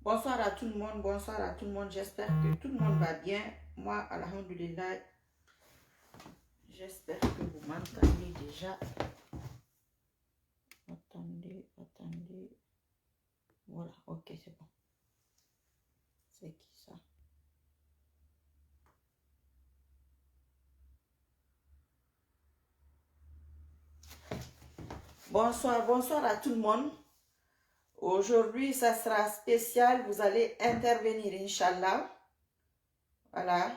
Bonsoir à tout le monde, bonsoir à tout le monde. J'espère que tout le monde va bien. Moi, alhamdoulilah, j'espère que vous m'entendez déjà. Attendez. Voilà, ok, c'est bon. C'est qui ça? Bonsoir à tout le monde. Aujourd'hui, ça sera spécial. Vous allez intervenir, Inch'Allah. Voilà.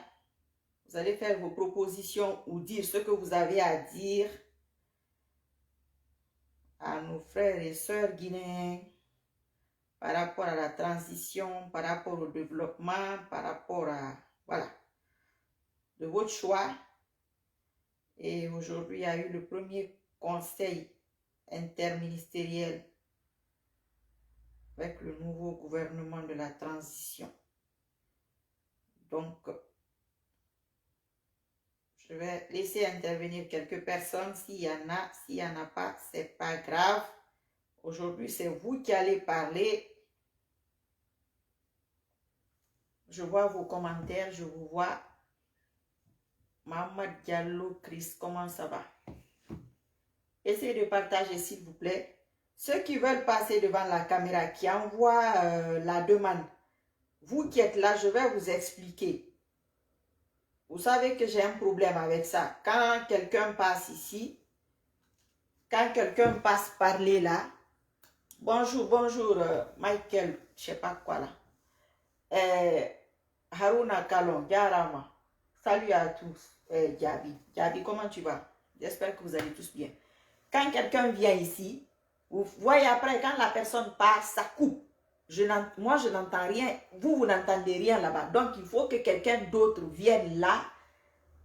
Vous allez faire vos propositions ou dire ce que vous avez à dire à nos frères et sœurs guinéens par rapport à la transition, par rapport au développement, par rapport à, voilà, de votre choix. Et aujourd'hui, il y a eu le premier conseil interministériel avec le nouveau gouvernement de la transition. Donc, je vais laisser intervenir quelques personnes. S'il y en a pas, c'est pas grave. Aujourd'hui, c'est vous qui allez parler. Je vois vos commentaires, je vous vois. Maman Diallo, Chris, comment ça va? Essayez de partager, s'il vous plaît. Ceux qui veulent passer devant la caméra, qui envoient la demande, vous qui êtes là, je vais vous expliquer. Vous savez que j'ai un problème avec ça. Quand quelqu'un passe ici, quand quelqu'un passe parler là, bonjour, Michael, je sais pas quoi là. Haruna Kalon, Yarama, salut à tous. Diaby, comment tu vas? J'espère que vous allez tous bien. Quand quelqu'un vient ici, vous voyez après, quand la personne part, ça coupe. Moi, je n'entends rien. Vous n'entendez rien là-bas. Donc, il faut que quelqu'un d'autre vienne là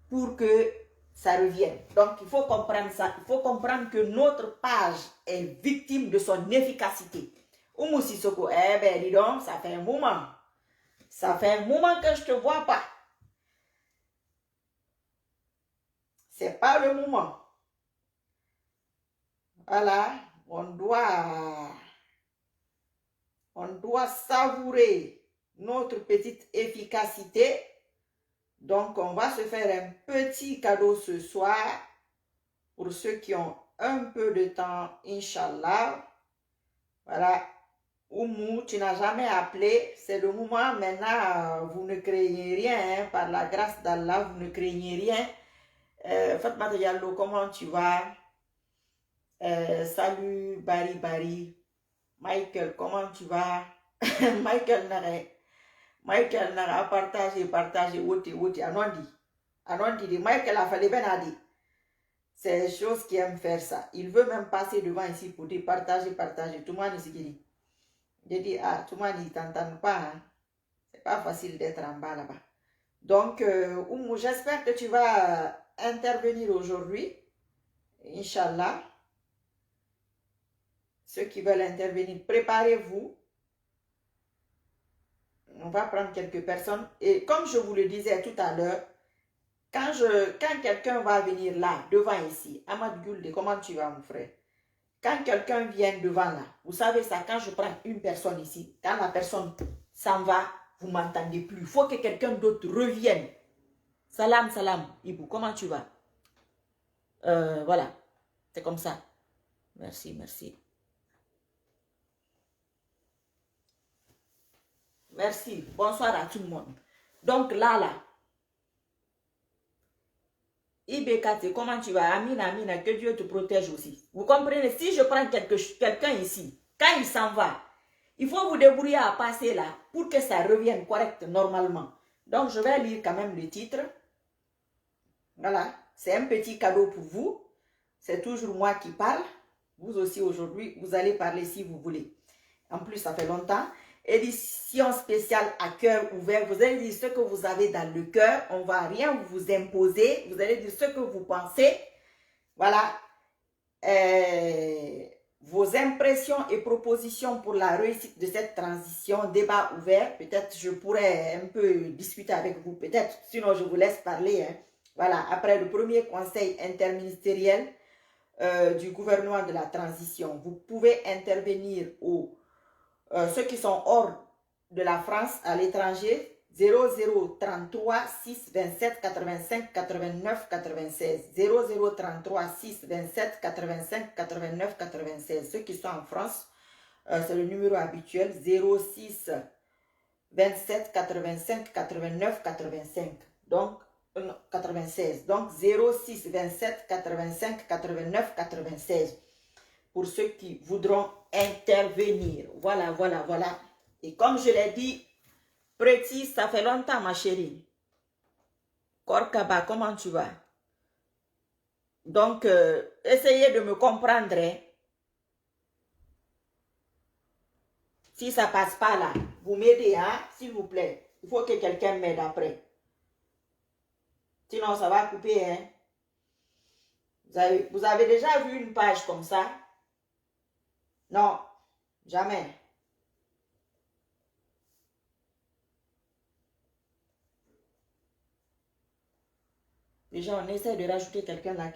pour que ça revienne. Donc, il faut comprendre ça. Il faut comprendre que notre page est victime de son efficacité. Oumou Sissoko, eh ben, dis donc, ça fait un moment. Ça fait un moment que je ne te vois pas. C'est pas le moment. Voilà, on doit savourer notre petite efficacité. Donc, on va se faire un petit cadeau ce soir pour ceux qui ont un peu de temps, Inch'Allah. Voilà. Oumou, tu n'as jamais appelé. C'est le moment maintenant. Vous ne craignez rien. Hein, par la grâce d'Allah, vous ne craignez rien. Fatma Diallo, comment tu vas? Salut Bari. Michael, comment tu vas? Michael Nara, partagez, Woti, Anondi, Michael a fallu bien dire. C'est des choses qui aiment faire ça. Il veut même passer devant ici pour dire partagez. Tout le monde ici qui dit. Je dis, tout le monde ne t'entend pas. Hein? C'est pas facile d'être en bas là-bas. Donc, Oumou, j'espère que tu vas intervenir aujourd'hui. Inch'Allah. Ceux qui veulent intervenir, préparez-vous. On va prendre quelques personnes. Et comme je vous le disais tout à l'heure, quand quelqu'un va venir là, devant ici, Ahmad Gulde, comment tu vas mon frère? Quand quelqu'un vient devant là, vous savez ça, quand je prends une personne ici, quand la personne s'en va, vous ne m'entendez plus. Il faut que quelqu'un d'autre revienne. Salam, Ibou, comment tu vas? Voilà, c'est comme ça. Merci. Merci, bonsoir à tout le monde. Donc là, Ibekate, comment tu vas? Amina, que Dieu te protège aussi. Vous comprenez? Si je prends quelqu'un ici, quand il s'en va, il faut vous débrouiller à passer là pour que ça revienne correct normalement. Donc, je vais lire quand même le titre. Voilà, c'est un petit cadeau pour vous. C'est toujours moi qui parle. Vous aussi aujourd'hui, vous allez parler si vous voulez. En plus, ça fait longtemps. Édition spéciale à cœur ouvert. Vous allez dire ce que vous avez dans le cœur. On ne va rien vous imposer. Vous allez dire ce que vous pensez. Voilà. Vos impressions et propositions pour la réussite de cette transition. Débat ouvert. Peut-être je pourrais un peu discuter avec vous. Peut-être. Sinon, je vous laisse parler. Hein. Voilà. Après le premier conseil interministériel du gouvernement de la transition, vous pouvez intervenir ceux qui sont hors de la France à l'étranger, 0033 6 27 85 89 96. 0033 6 27 85 89 96. Ceux qui sont en France, c'est le numéro habituel, 06 27 85 89 85. Donc, 96. Donc, 06 27 85 89 96. Pour ceux qui voudront intervenir. Voilà, voilà, voilà. Et comme je l'ai dit, Preti, ça fait longtemps, ma chérie. Korkaba, comment tu vas? Donc, essayez de me comprendre. Hein. Si ça passe pas là, vous m'aidez, hein, s'il vous plaît. Il faut que quelqu'un m'aide après. Sinon, ça va couper, hein. Vous avez déjà vu une page comme ça? Non, jamais. Déjà, on essaie de rajouter quelqu'un là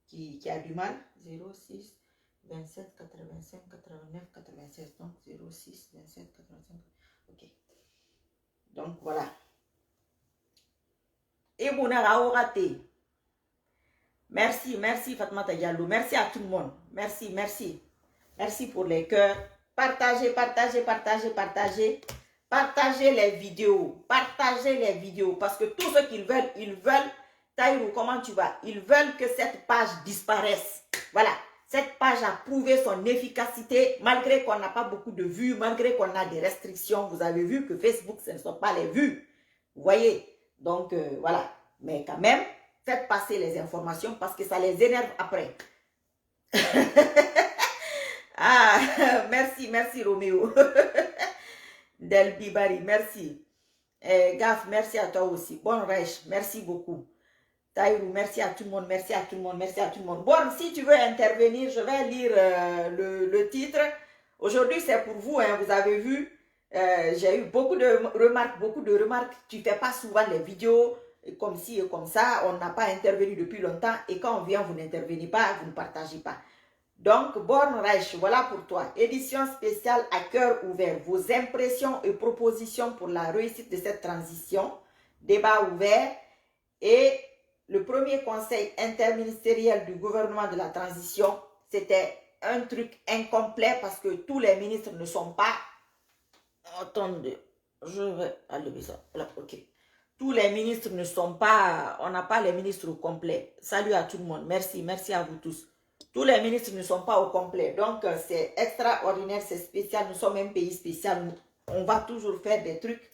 qui a du mal. 06 27 85 89 96. Donc 06 27 85. Ok. Donc voilà. Et mon raté. Merci, merci Fatmata Diallo. Merci à tout le monde. Merci, merci. Merci pour les cœurs. Partagez, partagez, partagez, partagez. Partagez les vidéos. Partagez les vidéos. Parce que tout ce qu'ils veulent, Taïrou, comment tu vas? Ils veulent que cette page disparaisse. Voilà. Cette page a prouvé son efficacité malgré qu'on n'a pas beaucoup de vues, malgré qu'on a des restrictions. Vous avez vu que Facebook, ce ne sont pas les vues. Vous voyez? Donc, voilà. Mais quand même, faites passer les informations parce que ça les énerve après. Ah, merci, merci Roméo. Del Bibari, merci. Gaf, merci à toi aussi. Bon Reich, merci beaucoup. Taïrou, merci à tout le monde, merci à tout le monde, merci à tout le monde. Bon, si tu veux intervenir, je vais lire le titre. Aujourd'hui, c'est pour vous, hein, vous avez vu. J'ai eu beaucoup de remarques. Tu ne fais pas souvent les vidéos comme ci et comme ça. On n'a pas intervenu depuis longtemps. Et quand on vient, vous n'intervenez pas, vous ne partagez pas. Donc, Born Reich, voilà pour toi. Édition spéciale à cœur ouvert. Vos impressions et propositions pour la réussite de cette transition. Débat ouvert. Et le premier conseil interministériel du gouvernement de la transition, c'était un truc incomplet parce que tous les ministres ne sont pas... Attendez, je vais enlever ça. Là, ok. Tous les ministres ne sont pas... On n'a pas les ministres au complet. Salut à tout le monde. Merci, merci à vous tous. Tous les ministres ne sont pas au complet. Donc, c'est extraordinaire, c'est spécial. Nous sommes un pays spécial. On va toujours faire des trucs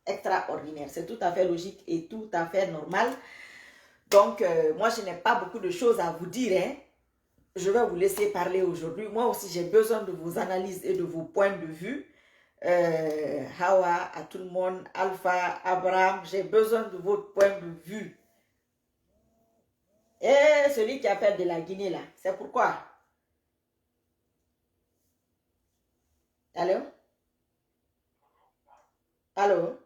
extraordinaires. C'est tout à fait logique et tout à fait normal. Donc, moi, je n'ai pas beaucoup de choses à vous dire. Hein. Je vais vous laisser parler aujourd'hui. Moi aussi, j'ai besoin de vos analyses et de vos points de vue. Hawa, à tout le monde, Alpha, Abraham, j'ai besoin de votre point de vue. Et celui qui appelle de la Guinée, là, c'est pourquoi? Allô? Allô?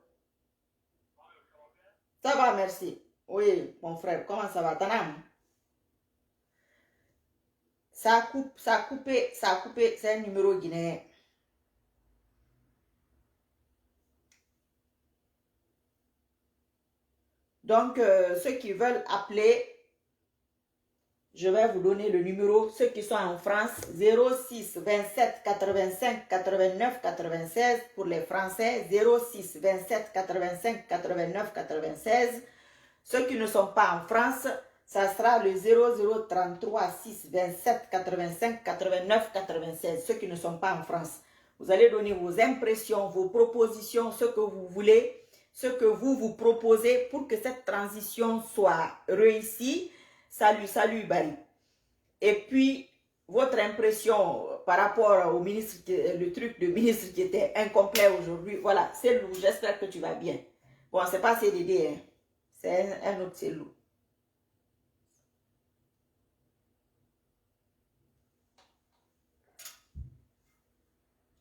Ça va, merci. Oui, mon frère, comment ça va? Tanam? Ça a coupé, c'est un numéro guinéen. Donc, ceux qui veulent appeler, je vais vous donner le numéro. Ceux qui sont en France, 06 27 85 89 96 pour les Français, 06 27 85 89 96. Ceux qui ne sont pas en France, ça sera le 0033 6 27 85 89 96. Ceux qui ne sont pas en France, vous allez donner vos impressions, vos propositions, ce que vous voulez, ce que vous proposez pour que cette transition soit réussie. Salut, salut Barry. Et puis, votre impression par rapport au ministre, le truc de ministre qui était incomplet aujourd'hui. Voilà, c'est Lou, j'espère que tu vas bien. Bon, c'est pas CDD, hein. C'est un autre Cellou.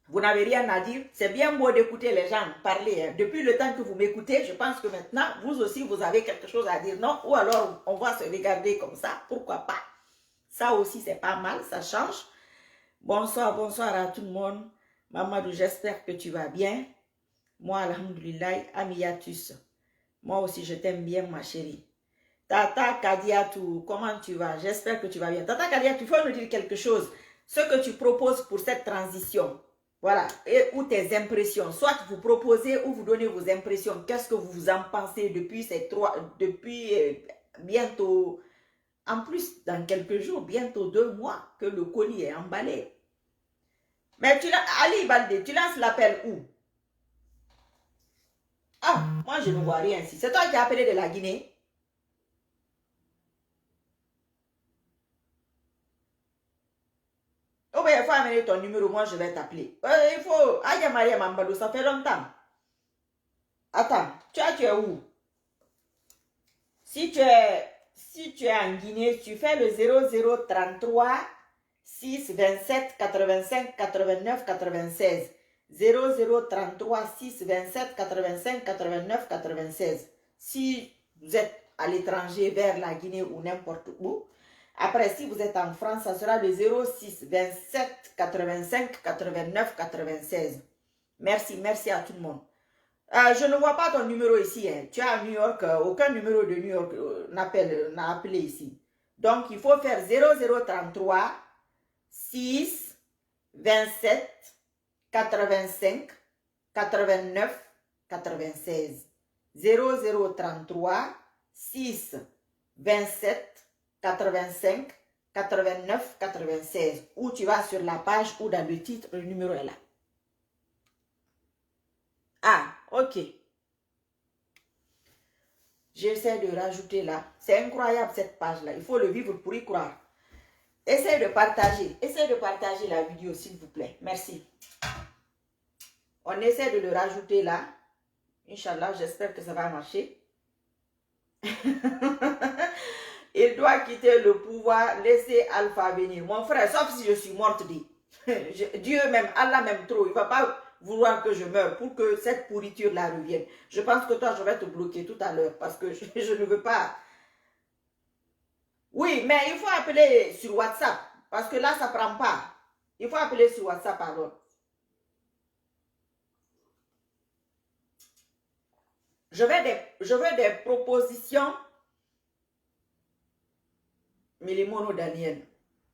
Vous n'avez rien à dire. C'est bien beau d'écouter les gens parler. Hein. Depuis le temps que vous m'écoutez, je pense que maintenant, vous aussi, vous avez quelque chose à dire. Non? Ou alors, on va se regarder comme ça. Pourquoi pas? Ça aussi, c'est pas mal. Ça change. Bonsoir, bonsoir à tout le monde. Mamadou, j'espère que tu vas bien. Moi, alhamdoulilah, Amiyatus. Moi aussi, je t'aime bien, ma chérie. Tata Kadiatou, comment tu vas? J'espère que tu vas bien. Tata Kadiatou, il faut nous dire quelque chose. Ce que tu proposes pour cette transition, voilà, ou tes impressions. Soit vous proposez ou vous donnez vos impressions. Qu'est-ce que vous en pensez depuis bientôt, en plus, dans quelques jours, bientôt 2 mois, que le colis est emballé. Mais Ali Balde, tu lances l'appel où? Ah, moi je ne vois rien ici. C'est toi qui as appelé de la Guinée? Oh ben, il faut amener ton numéro, moi je vais t'appeler. Il faut... Aïe Maria Mambalo, ça fait longtemps. Attends, tu es où? Si tu es en Guinée, tu fais le 0033 6 27 85 89 96. 0033 6 27 85 89 96. Si vous êtes à l'étranger, vers la Guinée ou n'importe où. Après, si vous êtes en France, ça sera le 06 27 85 89 96. Merci, merci à tout le monde. Je ne vois pas ton numéro ici. Hein. Tu es à New York. Aucun numéro de New York n'a appelé ici. Donc, il faut faire 0033 6 27 85 89 96. 0033 6 27 85 89 96. Ou tu vas sur la page ou dans le titre, le numéro est là. Ah, ok. J'essaie de rajouter là. C'est incroyable cette page-là. Il faut le vivre pour y croire. Essayez de partager. Essayez de partager la vidéo, s'il vous plaît. Merci. On essaie de le rajouter là. Inch'Allah, j'espère que ça va marcher. Il doit quitter le pouvoir. Laissez Alpha venir. Mon frère, sauf si je suis morte dit. Dieu même, Allah même trop. Il ne va pas vouloir que je meure pour que cette pourriture-là revienne. Je pense que toi, je vais te bloquer tout à l'heure parce que je ne veux pas. Oui, mais il faut appeler sur WhatsApp parce que là, ça ne prend pas. Il faut appeler sur WhatsApp alors. Je veux des propositions. Milimono Daniel,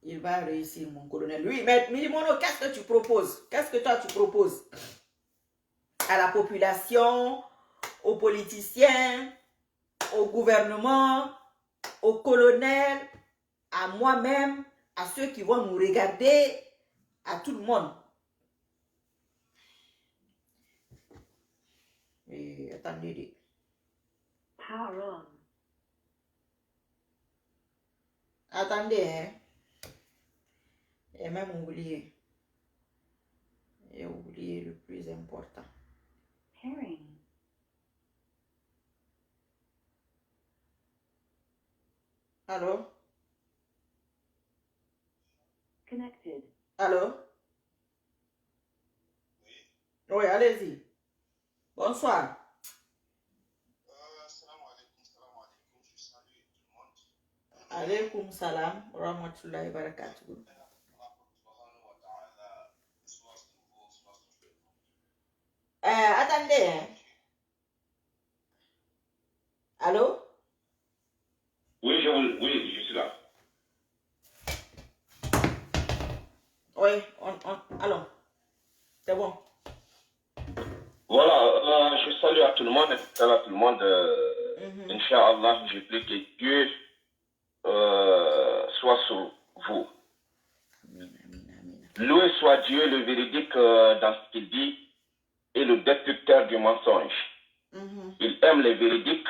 il va réussir, mon colonel. Oui, mais Milimono, qu'est-ce que tu proposes? Qu'est-ce que toi tu proposes à la population, aux politiciens, au gouvernement, aux colonels, à moi-même, à ceux qui vont nous regarder, à tout le monde. Et attendez. Power on. Attendez, hein. Et même oublié. Et oublié le plus important. Pairing. Allô? Connected. Allô? Oui. Oui, allez-y. Bonsoir. Alaykoum salam, rahmatullahi wa barakatuh. Attendez. Hein. Allô? Oui, je suis là. Oui, allons. C'est bon. Voilà, je salue à tout le monde, à tout le monde. Inch'Allah, je prie que Dieu soit sur vous. Loué soit Dieu, le véridique dans ce qu'il dit, et le destructeur du mensonge. Il aime les véridiques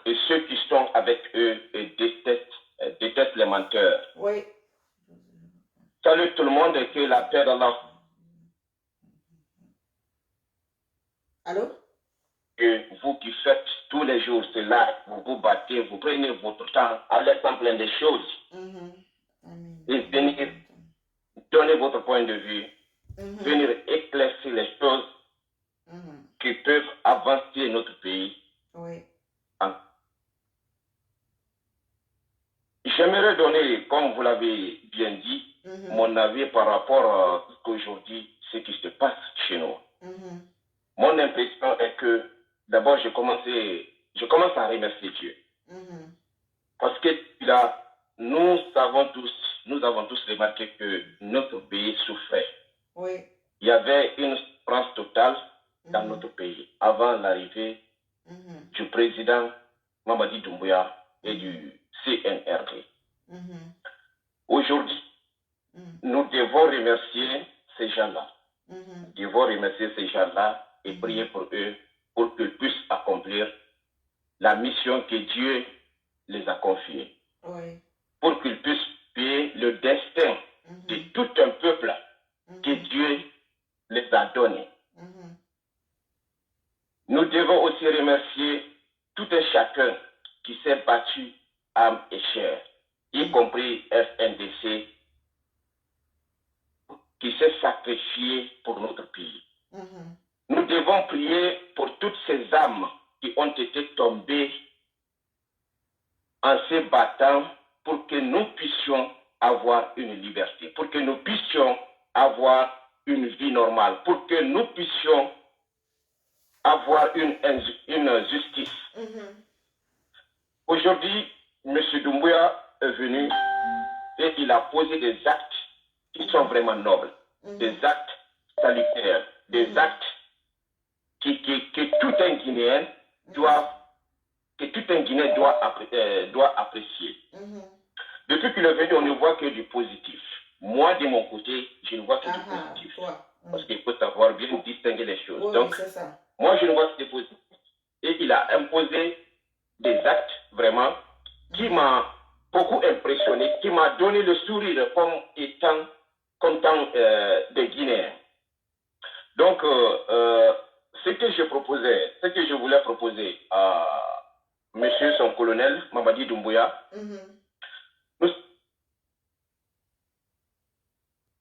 et ceux qui sont avec eux et détestent les menteurs. Oui. Salut tout le monde et que la paix d'Allah. Allô? Que vous qui faites tous les jours cela, vous vous battez, vous prenez votre temps à l'exemple plein de choses. Et venir donner votre point de vue, venir éclaircir les choses qui peuvent avancer notre pays. Oui. J'aimerais donner, comme vous l'avez bien dit, mon avis par rapport à aujourd'hui, ce qui se passe chez nous. mon impression est que d'abord je commence à remercier Dieu. Parce que là, nous avons tous remarqué que notre pays souffrait. Oui. Il y avait une souffrance totale dans notre pays avant l'arrivée du président Mamadi Doumbouya et du CNRD. Aujourd'hui, nous devons remercier ces gens-là. Nous devons remercier ces gens-là et prier pour eux pour qu'ils puissent accomplir la mission que Dieu les a confiée. Oui. Pour qu'ils puissent payer le destin de tout un peuple que Dieu les a donné. Nous devons aussi remercier tout un chacun qui s'est battu âme et chair, y compris FNDC, qui s'est sacrifié pour notre pays. Nous devons prier pour toutes ces âmes qui ont été tombées en se battant pour que nous puissions avoir une liberté, pour que nous puissions avoir une vie normale, pour que nous puissions avoir une justice. Aujourd'hui, M. Doumbouya est venu et il a posé des actes qui sont vraiment nobles, des actes salutaires, des actes que tout un Guinéen doit apprécier. Depuis qu'il est venu, on ne voit que du positif. Moi, de mon côté, je ne vois que du positif. Parce qu'il faut savoir bien distinguer les choses. Donc, moi, je ne vois que du positif. Et il a imposé des actes vraiment qui m'a beaucoup impressionné, qui m'a donné le sourire comme étant content des Guinéens. Donc, ce que je voulais proposer à monsieur son colonel Mamadi Doumbouya.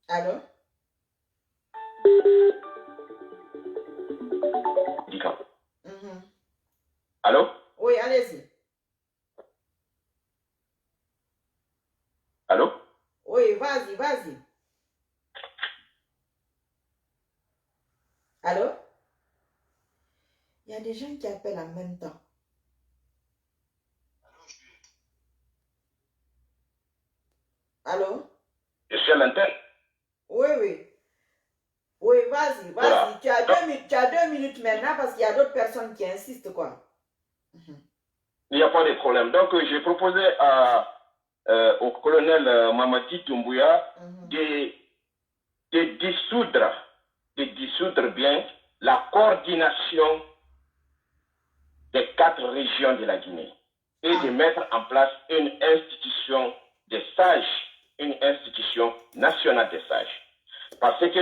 Allô? Allô? Oui, allez-y. Allô? Oui, vas-y. Allô? Il y a des gens qui appellent en même temps. Allô? Je suis à l'antenne. Oui. Oui, vas-y. Voilà. Tu as 2 minutes maintenant parce qu'il y a d'autres personnes qui insistent, quoi. Il n'y a pas de problème. Donc, j'ai proposé au colonel Mamadi Doumbouya de dissoudre bien la coordination des 4 régions de la Guinée et de mettre en place une institution des sages, une institution nationale des sages. Parce que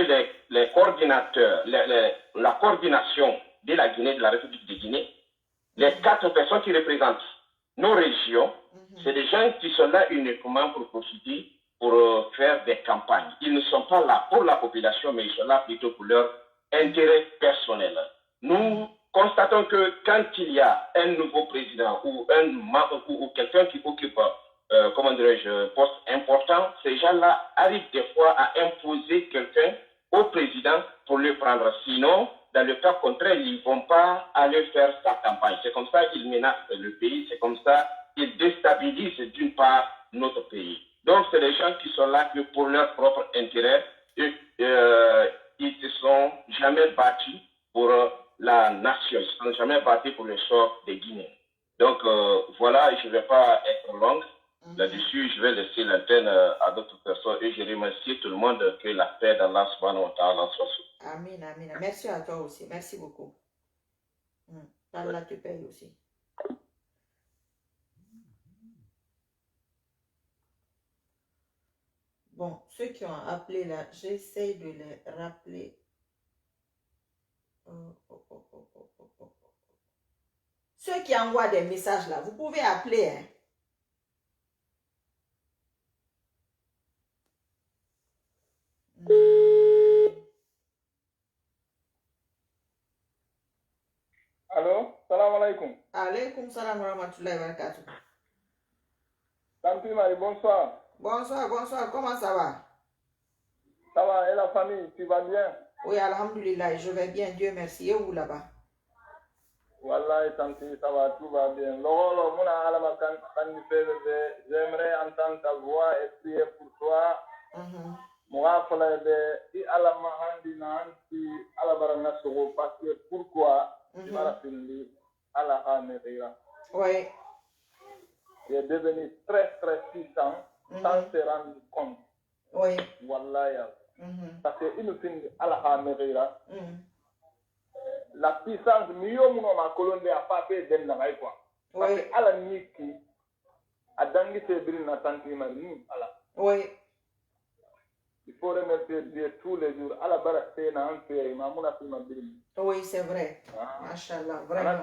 les coordinateurs, la coordination de la Guinée, de la République de Guinée, les 4 personnes qui représentent nos régions, c'est des gens qui sont là uniquement pour profiter, pour faire des campagnes. Ils ne sont pas là pour la population, mais ils sont là plutôt pour leur intérêt personnel. Nous constatons que quand il y a un nouveau président ou quelqu'un qui occupe, poste important, ces gens-là arrivent des fois à imposer quelqu'un au président pour le prendre. Sinon, dans le cas contraire, ils ne vont pas aller faire sa campagne. C'est comme ça qu'ils menacent le pays, c'est comme ça qu'ils déstabilisent d'une part notre pays. Donc, c'est des gens qui sont là que pour leur propre intérêt, ils ne se sont jamais battus pour la nation, ils ne se sont jamais battus pour le sort des Guinéens. Donc, voilà, je ne vais pas être longue. Là-dessus, je vais laisser l'antenne à d'autres personnes et je remercie tout le monde que la paix d'Allah subhanahu wa ta'ala soit sur. Amen. Merci à toi aussi. Merci beaucoup. Allah te paye aussi. Bon, ceux qui ont appelé là, j'essaie de les rappeler. Ceux qui envoient des messages là, vous pouvez appeler, hein. Allô, salam alaikum. Alaikum salam wa rahmatullahi wa barakatuh. Tanti Marie, bonsoir. Bonsoir, comment ça va? Ça va, et la famille, tu vas bien? Oui, alhamdulillah, je vais bien, Dieu merci. Et où là-bas? Wallahi, tanti, ça va, tout va bien. Lolo, mouna alama kan j'aimerais entendre ta voix et prier pour toi. Moi, i alama handi na anti alabara nasogo parce que pourquoi mara findi ala ameira. Oui. Il est devenu très très puissant sans se rendre compte. Oui. Wallahi. Parce que il nous finit ala ameira. La puissance mieux mon ma colonne a pas fait d'un naï quoi. Parce que ala niki a dangi se brille na tanti mari ala. Oui. Il faut remercier Dieu tous les jours. À la barre, c'est un peu, il m'a mon affaire brille. Oui, c'est vrai. Machallah, vraiment.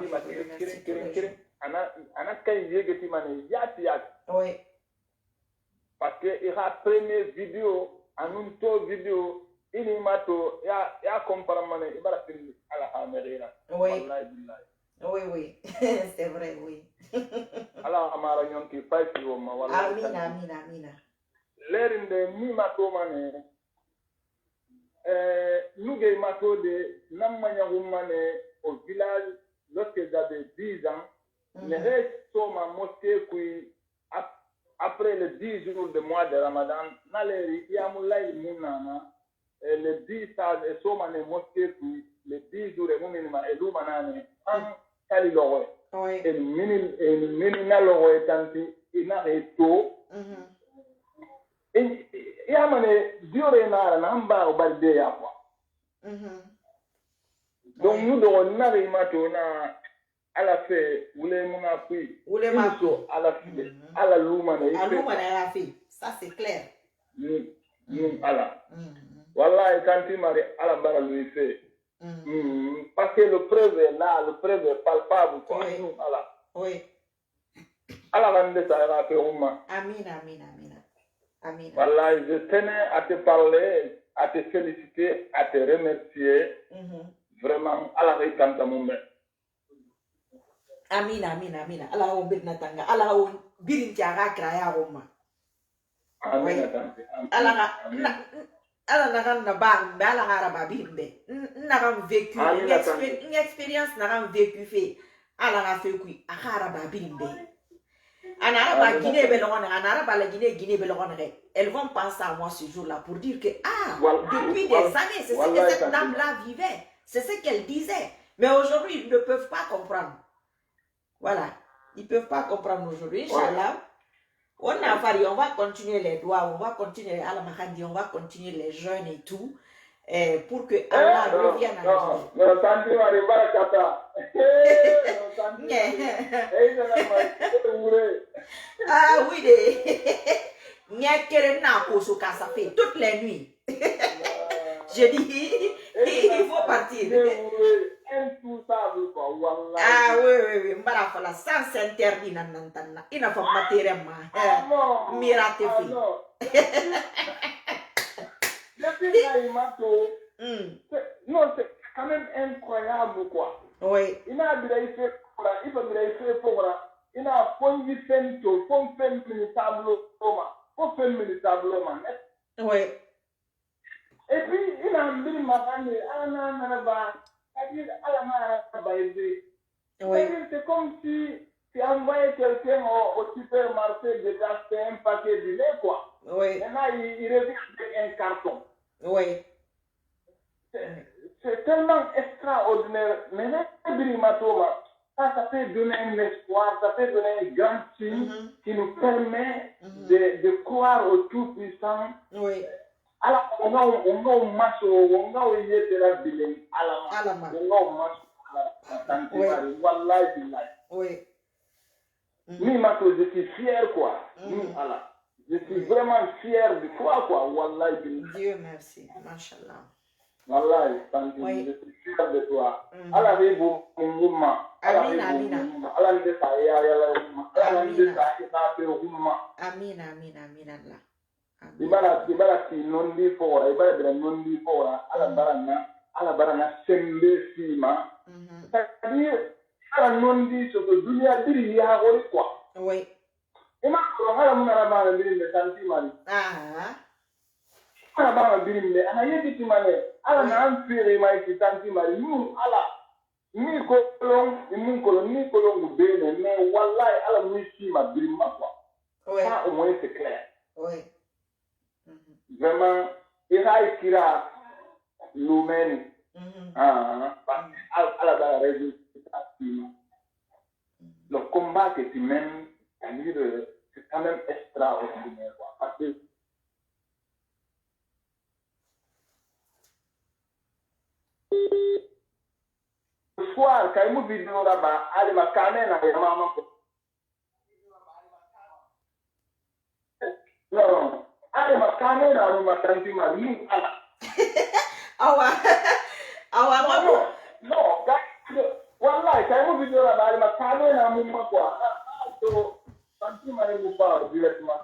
Oui. Parce que il a première vidéo, en une taux vidéo, il y a comparé il va finir à la Amérique. Oui. Oui, oui. C'est vrai, oui. Alors, Amara Yonki, pas si vous m'avez. Amina, amina, amina. L'air de mi-mato mané. Nous avons mato de Namanyagumane au village lorsque j'avais 10 ans. Les restes sont ma mosquée qui, après les 10 jours de mois de Ramadan, Naleri, Yamoulaï Mounana, les 10 sages et sont ma mosquée qui, les 10 jours de Mounima et Loumanane, en Kalilore. Et Mininalore Tanti, Inareto. Yamane diore na namba obalde ya kwa. Donc nous devons n'arriver mato na à la fait voulez mon appui. Voulez mato à la fille à la lumane. À lumane à la fille. Ça c'est clair. Ala. Voilà quand il m'a à la barre lui fait. Parce que le preuve est là, le preuve est palpable quoi. Oui. Ala. Oui. Ala rende ça va faire uma. Amin, amin, amin. Amin. Voilà, je tenais à te parler, à te féliciter, à te remercier. Vraiment, à la récante mon mère. Amin, amin, amin. Allah o bir natanga. Allah o birin tiara kraya roma. Amin. Allah na ba Allah araba bimbe. Na ram vécu une expérience na ram vécu fait. Allah a fait kui araba bimbe. Anaraba Guinée Belongone, Anaraba la Guinée Belongone. Elles vont penser à moi ce jour-là pour dire que depuis des années, c'est ce que cette dame-là vivait. C'est ce qu'elle disait. Mais aujourd'hui, ils ne peuvent pas comprendre. Voilà. Ils ne peuvent pas comprendre aujourd'hui. Inch'Allah. On va continuer les doigts, on va continuer à la Mahadi, on va continuer les jeûnes et tout. Pour que Allah revienne à Ah oui, ça fait toutes les nuits. Je dis, il faut partir. Ah oui, Mbarafala, sans s'interdire, il n'a pas matériel. Mirate non, c'est quand même incroyable quoi. Oui. Il a fait pour il a fait tableau. Oui. Et puis il a mis c'est comme si tu envoyais quelqu'un au supermarché de d'acheter un paquet de lait quoi. Oui. Maintenant il revient avec un carton. Oui. C'est tellement extraordinaire. Mais ça peut donner un espoir, ça peut donner un grand signe qui nous permet de croire au Tout-Puissant. Oui. Alors, on a un match, on a un yétera bilé, oui. Je suis fier, quoi. Je suis vraiment fier de toi, quoi. Wallahi. Dieu merci, Machallah. Wallahi, je suis fier de toi. Allah ribu umma. Amina. Allah de sa ya Allah de sa Amina Allah. Ibara ki nondi fora, ibara bira nondi fora, ala barana sembe sima. C'est-à-dire, ala nondi ce que dunia diri ya ori quoi. Oui. Ima ko hala muna ba le biri le tanti mali. ala ba birimle ana yedi timane ala na ampire mai kitanti mari nu ala ni kolon ni kolon gubene mais wallahi ala mi si ma birimma quoi ça au moins c'est clair vraiment il a écrit l'humain ala ba résultat le combat que tu mènes c'est quand même extraordinaire quoi parce que soir quand il vidéo là-bas allez ma caméra et maman non allez ma caméra ma tanti ma ni ala awa non wallahi quand il vidéo là-bas allez ma caméra mon quoi to tanti ma ni pas directement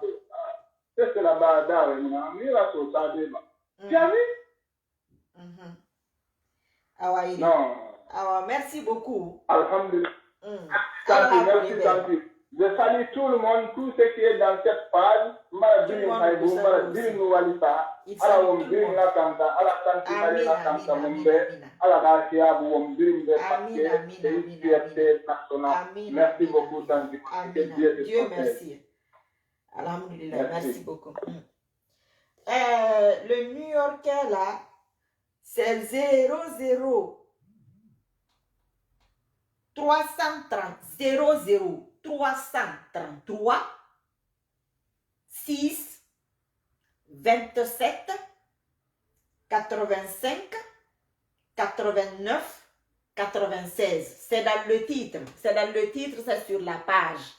c'est là-bas dans mais là sur ça débat tu as vu awa non awa merci beaucoup alhamdulillah Tanti. Je salue tout le monde, tout ce qui est dans cette page. Merci beaucoup, Tanti. Dieu merci. Alhamdulillah, merci beaucoup. Le New-Yorkais là, c'est 00 330 00 333 6 27 85 89 96. C'est dans le titre. C'est sur la page.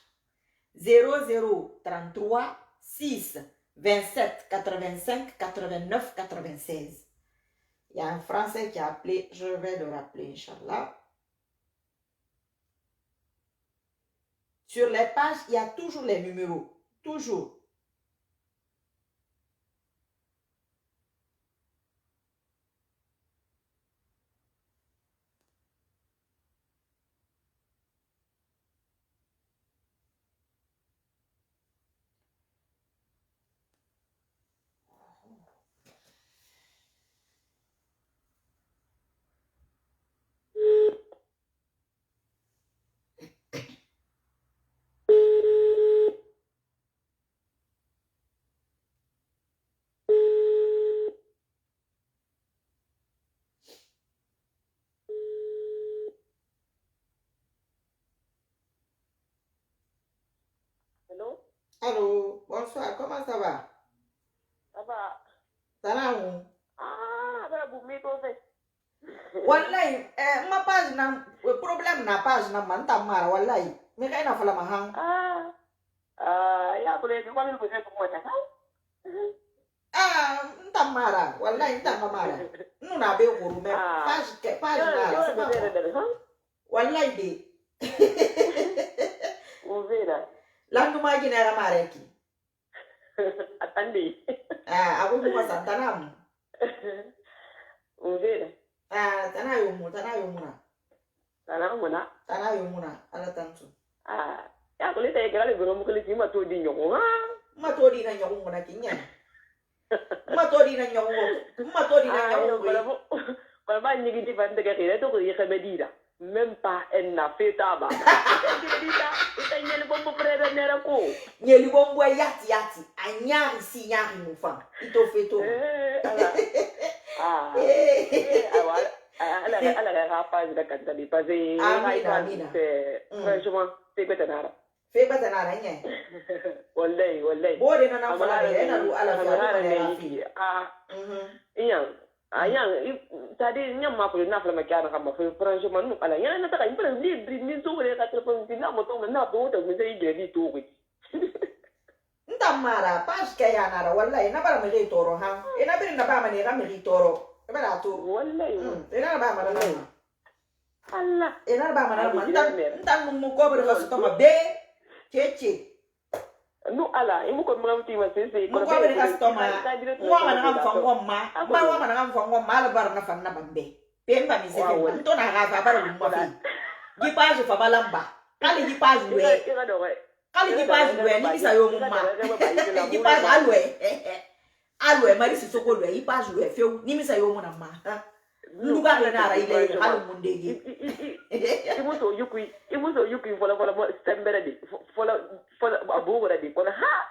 00 33 6 27 85 89 96. Il y a un Français qui a appelé. Je vais le rappeler, Inch'Allah. Sur les pages, il y a toujours les numéros. Toujours. Allô, bonsoir, comment ça va? Ça va. Ça va où? Ah, ça va vous mettre au fait. Wallahi, ma page na problème na page na man tamara wallahi. Me kay na fala mahang. Ya boleh ke mana boleh buat apa? Tamara, wallahi tamara. Nu na be guru me page na. Wallahi de. Uvera. Landu magi na ramareki. Atandi. Aku buka santanam. Uvera. Tanayo muna. Tanayo muna, ala tantu. Ya boleh tak kira lebih rumah kali cuma tu di nyokong. Matori na nyokong muna kinya. Matori na nyokong. Kalau banyak gitu pada kira tu kau dia kebedira. Même pas un affaire tabac. Ita nyeli bombo frère nera ko. Nyeli bombo yati. Anyari si nyari mufa. Ito feto. ala rapaz da kanta di fazer. Amina. Franchement, c'est quoi tanara? Fais pas tanara nye. Wallahi. Bode na na fala de na ru ala fa. Ayang tadi nyamma ko na fala makiana kama franchement nu ala yana ta kan pran libri ni so re ka telefon dina mo to na do to mi sai gedi to ko ntamara pas kaya nara wallahi na bara me toro ha ina bir na ba mane ga me toro e bara to wallahi ina ba mana na Allah ina ba mana ntan mu ko ber ka so ma be cheche nu ala imu ko mram ti ma sese ko ber ka so ma wa mana ngam fango ma la bar na fanna bambe pemba mi sese to na ga fa bara mu ma gi page fa balamba kali gi page we kali gi page we ni bisa yo mu ma gi page alwe Allo e mari si soko lo e pa jouer feu ni mi sa yo mona ma. Lugar le nara ile halu mundegi. Imuso yukui fola stembere di. Fola abugora di. Fola ha.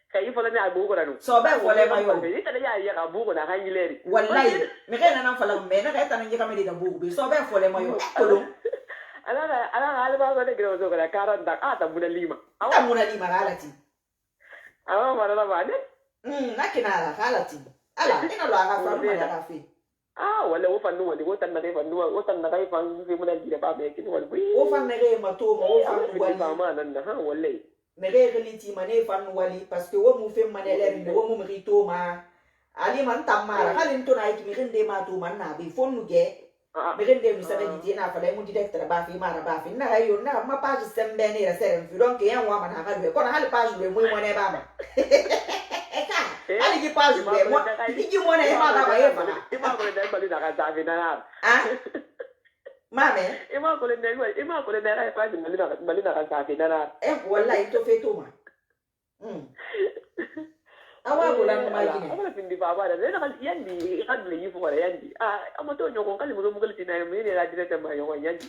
Kay fola ni abugora no. So ba fola ma yo. Ita da ya abugora ha yileri. Wallahi, me kana nan fola me na ka tan jika me di da bugu. So ba fola ma yo. Kolo. Ala ba de gro so kala karan da ata muna lima. Ata muna lima alati. Awa mara ba ne? Na kinala alati. Ala, ina lo aga fa ma ya ka fi. Wala wo fannu wali wo tan na kai fan fi mun di ba be kin wal bi wo fan ne ma to ma wo fan wali ba ma nan ha walle me re liti ma ne fan wali parce que wo mu fe ma ne le wo mu mi to ma ali man tamara halin to na ki mi rende ma to man na bi fonu ge me rende mi sa di na fa le mu directeur ba fi ma ba fi na yo na ma page sembe ne ra serem fi donc yan wa ma na ka le ko na hal page le mu mo ne ba ma ali ki page le mo ki mo ne ma ba ye fa ima ko le bali na ka sa fi na mame ima ko le ne ka page bali na ka sa fi na wallahi to fe to ma awa bulan ma gine awa pindi ba ba da ne ka yandi hadle yi fo yandi amato nyoko kali mo mo kali tina me ne la direct ma yo yandi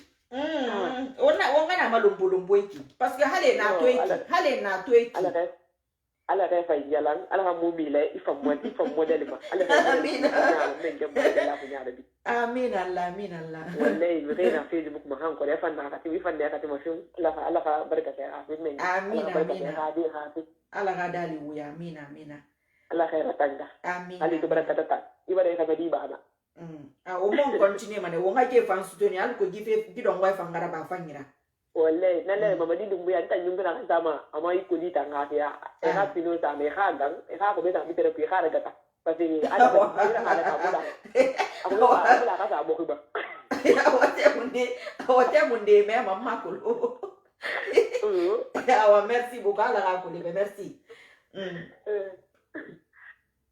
wona na malumbu iki parce que hale na to iki ala ka fa yalan ala mo mi le ifam model ma ala ka amin amin Allah wallahi me na Facebook ma han ko le fa na ka ti fa ne ka ti ma fi ala ka barka ta amin amin ala ka dali wuya amin ala ka ratanga amin ali to barka ta ibare ka di ba na o mon continue mane wo ngake fan sutoni al ko gife gidon wa fa ngara ba fanyira wallahi nale mama di dumbu ya tan nyumba na sama ama iko di tanga ya ha pino sa me ha gang ha ko be sa bitere pi ha daga ta pasti ada ka buda aku ka sa bo ba awate munde me mama ko awa merci beaucoup ala ka ko le merci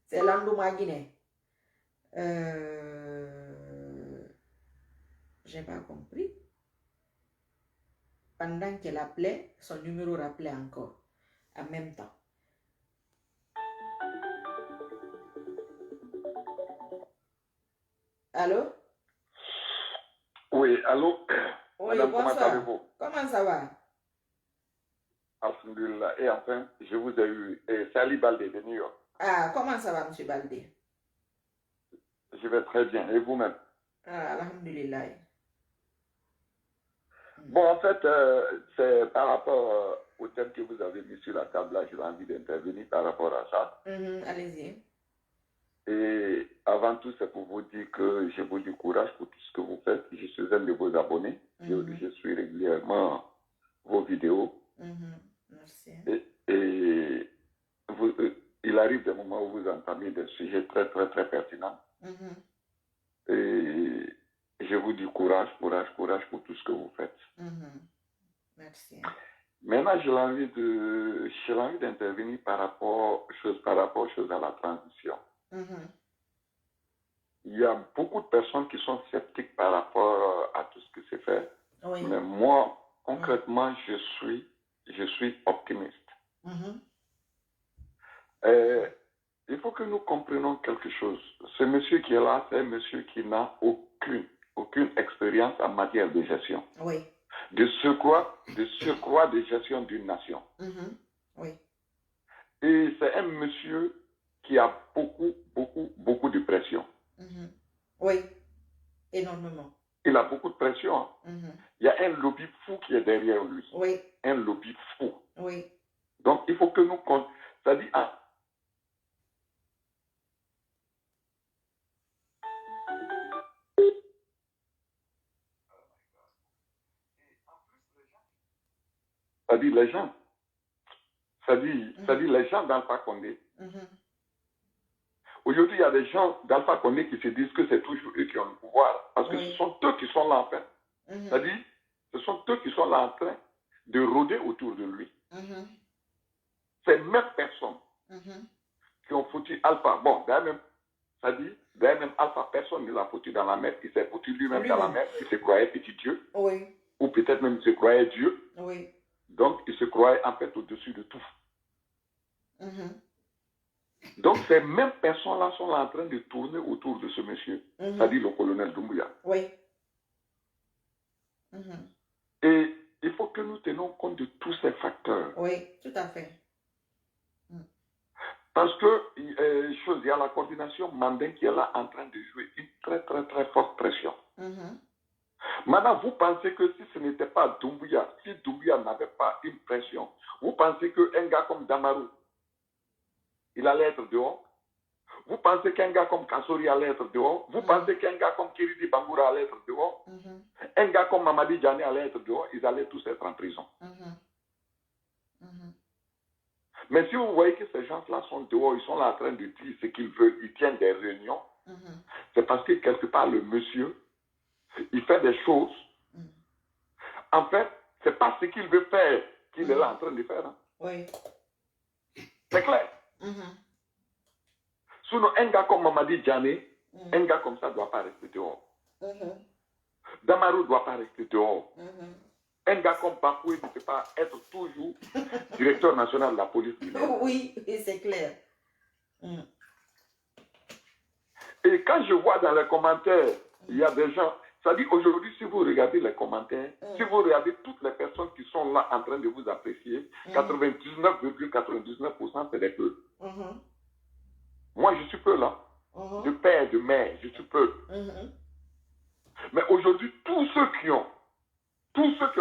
c'est landu magine j'ai pas compris. Pendant qu'elle appelait, son numéro rappelait encore, en même temps. Allô? Oui, allô? Oui, Madame, bonsoir. comment allez-vous? Comment ça va? Alhamdulillah. Et enfin, je vous ai eu. C'est Ali Baldé de New York. Comment ça va, M. Baldé? Je vais très bien. Et vous-même? Alhamdulillah. Bon, en fait, c'est par rapport au thème que vous avez mis sur la table, là, j'ai envie d'intervenir par rapport à ça. Allez-y. Et avant tout, c'est pour vous dire que je vous dis courage pour tout ce que vous faites. Je suis un de vos abonnés. Je suis régulièrement vos vidéos. Merci. Et vous, il arrive des moments où vous entamez des sujets très, très, très pertinents. Et je vous dis courage pour tout ce que vous faites. Merci. Maintenant, j'ai envie d'intervenir par rapport à la transition. Il y a beaucoup de personnes qui sont sceptiques par rapport à tout ce qui s'est fait. Oui. Mais moi, concrètement, je suis optimiste. Il faut que nous comprenions quelque chose. Ce monsieur qui est là, c'est un monsieur qui n'a aucune expérience en matière de gestion. Oui. De surcroît de gestion d'une nation. Oui. Et c'est un monsieur qui a beaucoup de pression. Oui, énormément. Il a beaucoup de pression. Il y a un lobby fou qui est derrière lui. Oui. Un lobby fou. Oui. Donc, il faut que nous... C'est-à-dire... C'est-à-dire les gens d'Alpha Condé. Aujourd'hui, il y a des gens d'Alpha Condé qui se disent que c'est toujours eux qui ont le pouvoir. Parce que ce sont eux qui sont là en fait. C'est-à-dire, ce sont eux qui sont là en train de rôder autour de lui. Ces mêmes personnes qui ont foutu Alpha. Bon, d'ailleurs même Alpha, personne ne l'a foutu dans la mer. Il s'est foutu lui-même dans la mer. Il se croyait petit Dieu. Oui. Ou peut-être même il se croyait Dieu. Oui. Donc, il se croyait en fait au-dessus de tout. Donc, ces mêmes personnes-là sont là en train de tourner autour de ce monsieur, c'est-à-dire le colonel Doumbouya. Oui. Et il faut que nous tenions compte de tous ces facteurs. Oui, tout à fait. Parce que, il y a la coordination Manding qui est là en train de jouer une très, très, très forte pression. Maintenant, vous pensez que si ce n'était pas Doumbouya, si Doumbouya n'avait pas une pression, vous pensez qu'un gars comme Damarou, il allait être dehors? Vous pensez qu'un gars comme Kassori allait être dehors? Vous pensez qu'un gars comme Kiridi Bangoura allait être dehors? Un gars comme Mamadi Djani allait être dehors? Ils allaient tous être en prison. Mais si vous voyez que ces gens-là sont dehors, ils sont là en train de dire ce qu'ils veulent, ils tiennent des réunions, c'est parce que quelque part, le monsieur, il fait des choses. En fait, ce n'est pas ce qu'il veut faire qu'il est là en train de faire. Hein. Oui. C'est clair. Sinon, un gars comme Mamadi Djani, un gars comme ça ne doit pas rester dehors. Damarou ne doit pas rester dehors. Un gars comme Bafoué ne peut pas être toujours directeur national de la police. Oui, c'est clair. Et quand je vois dans les commentaires, il y a des gens, ça dit aujourd'hui, si vous regardez les commentaires, si vous regardez toutes les personnes qui sont là en train de vous apprécier, 99,99% c'est des peu. Moi, je suis peu là. De père, de mère, je suis peu. Mais aujourd'hui, tous ceux qui ont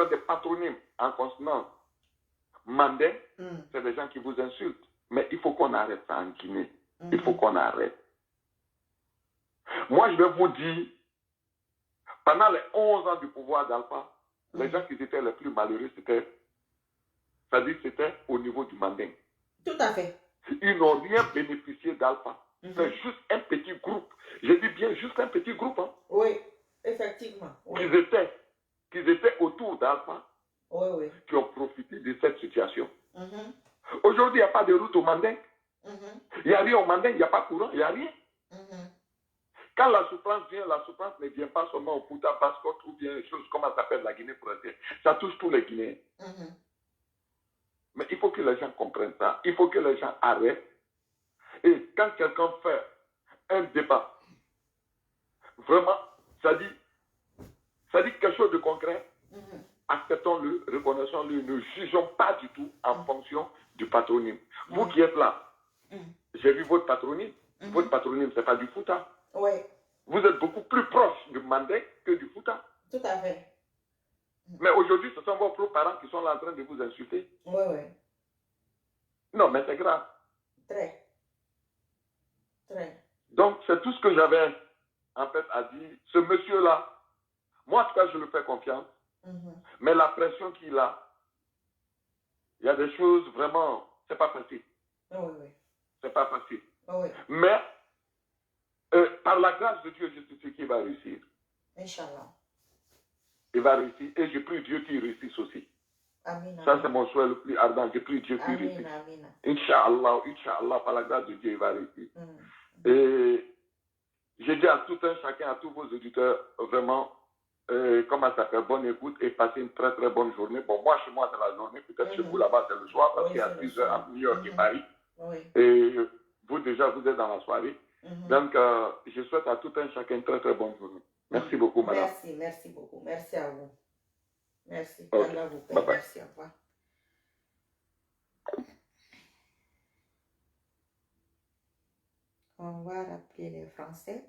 des patronymes en consonance mandé, c'est des gens qui vous insultent. Mais il faut qu'on arrête ça en Guinée. Il faut qu'on arrête. Moi, je vais vous dire, pendant les 11 ans du pouvoir d'Alpha, les gens qui étaient les plus malheureux, c'était au niveau du Manding. Tout à fait. Ils n'ont rien bénéficié d'Alpha. C'est juste un petit groupe. Je dis bien juste un petit groupe. Hein. Oui, effectivement. Oui. Qu'ils étaient autour d'Alpha, qui ont profité de cette situation. Aujourd'hui, il n'y a pas de route au Manding. Il n'y a rien au Manding, il n'y a pas courant, il n'y a rien. Quand la souffrance vient, la souffrance ne vient pas seulement au Fouta, Basse-Côte ou bien une chose, comment ça s'appelle la Guinée française. Ça touche tous les Guinéens. Mais il faut que les gens comprennent ça. Il faut que les gens arrêtent. Et quand quelqu'un fait un débat, vraiment, ça dit quelque chose de concret, acceptons-le, reconnaissons-le, ne jugeons pas du tout en fonction du patronyme. Vous qui êtes là, j'ai vu votre patronyme. Votre patronyme, ce n'est pas du Fouta. Oui. Vous êtes beaucoup plus proche du Mandé que du Fouta. Tout à fait. Mais aujourd'hui, ce sont vos propres parents qui sont là en train de vous insulter. Oui. Non, mais c'est grave. Très. Donc, c'est tout ce que j'avais en fait à dire. Ce monsieur-là, moi, en tout cas, je lui fais confiance. Mais la pression qu'il a, il y a des choses vraiment, c'est pas facile. Oui. C'est pas facile. Oui. Mais, par la grâce de Dieu, je suis sûr qu'il va réussir. Inch'Allah. Il va réussir. Et je prie Dieu qu'il réussisse aussi. Amin. Ça, c'est mon souhait le plus ardent. Je prie Dieu qu'il réussisse. Inch'Allah, par la grâce de Dieu, il va réussir. Et je dis à tout un chacun, à tous vos auditeurs, vraiment, comment ça fait, bonne écoute et passez une très très bonne journée. Bon, moi, chez moi, c'est la journée. Peut-être chez vous, là-bas, c'est le soir, parce qu'il y a 6 heures à New York et Paris. Et vous, déjà, vous êtes dans la soirée. Donc, je souhaite à tout un chacun une très très bonne journée. Merci beaucoup, madame. Merci beaucoup. Merci à vous. Merci. Okay. Allah vous paie. Bye bye. Merci, au revoir. On va rappeler les Français.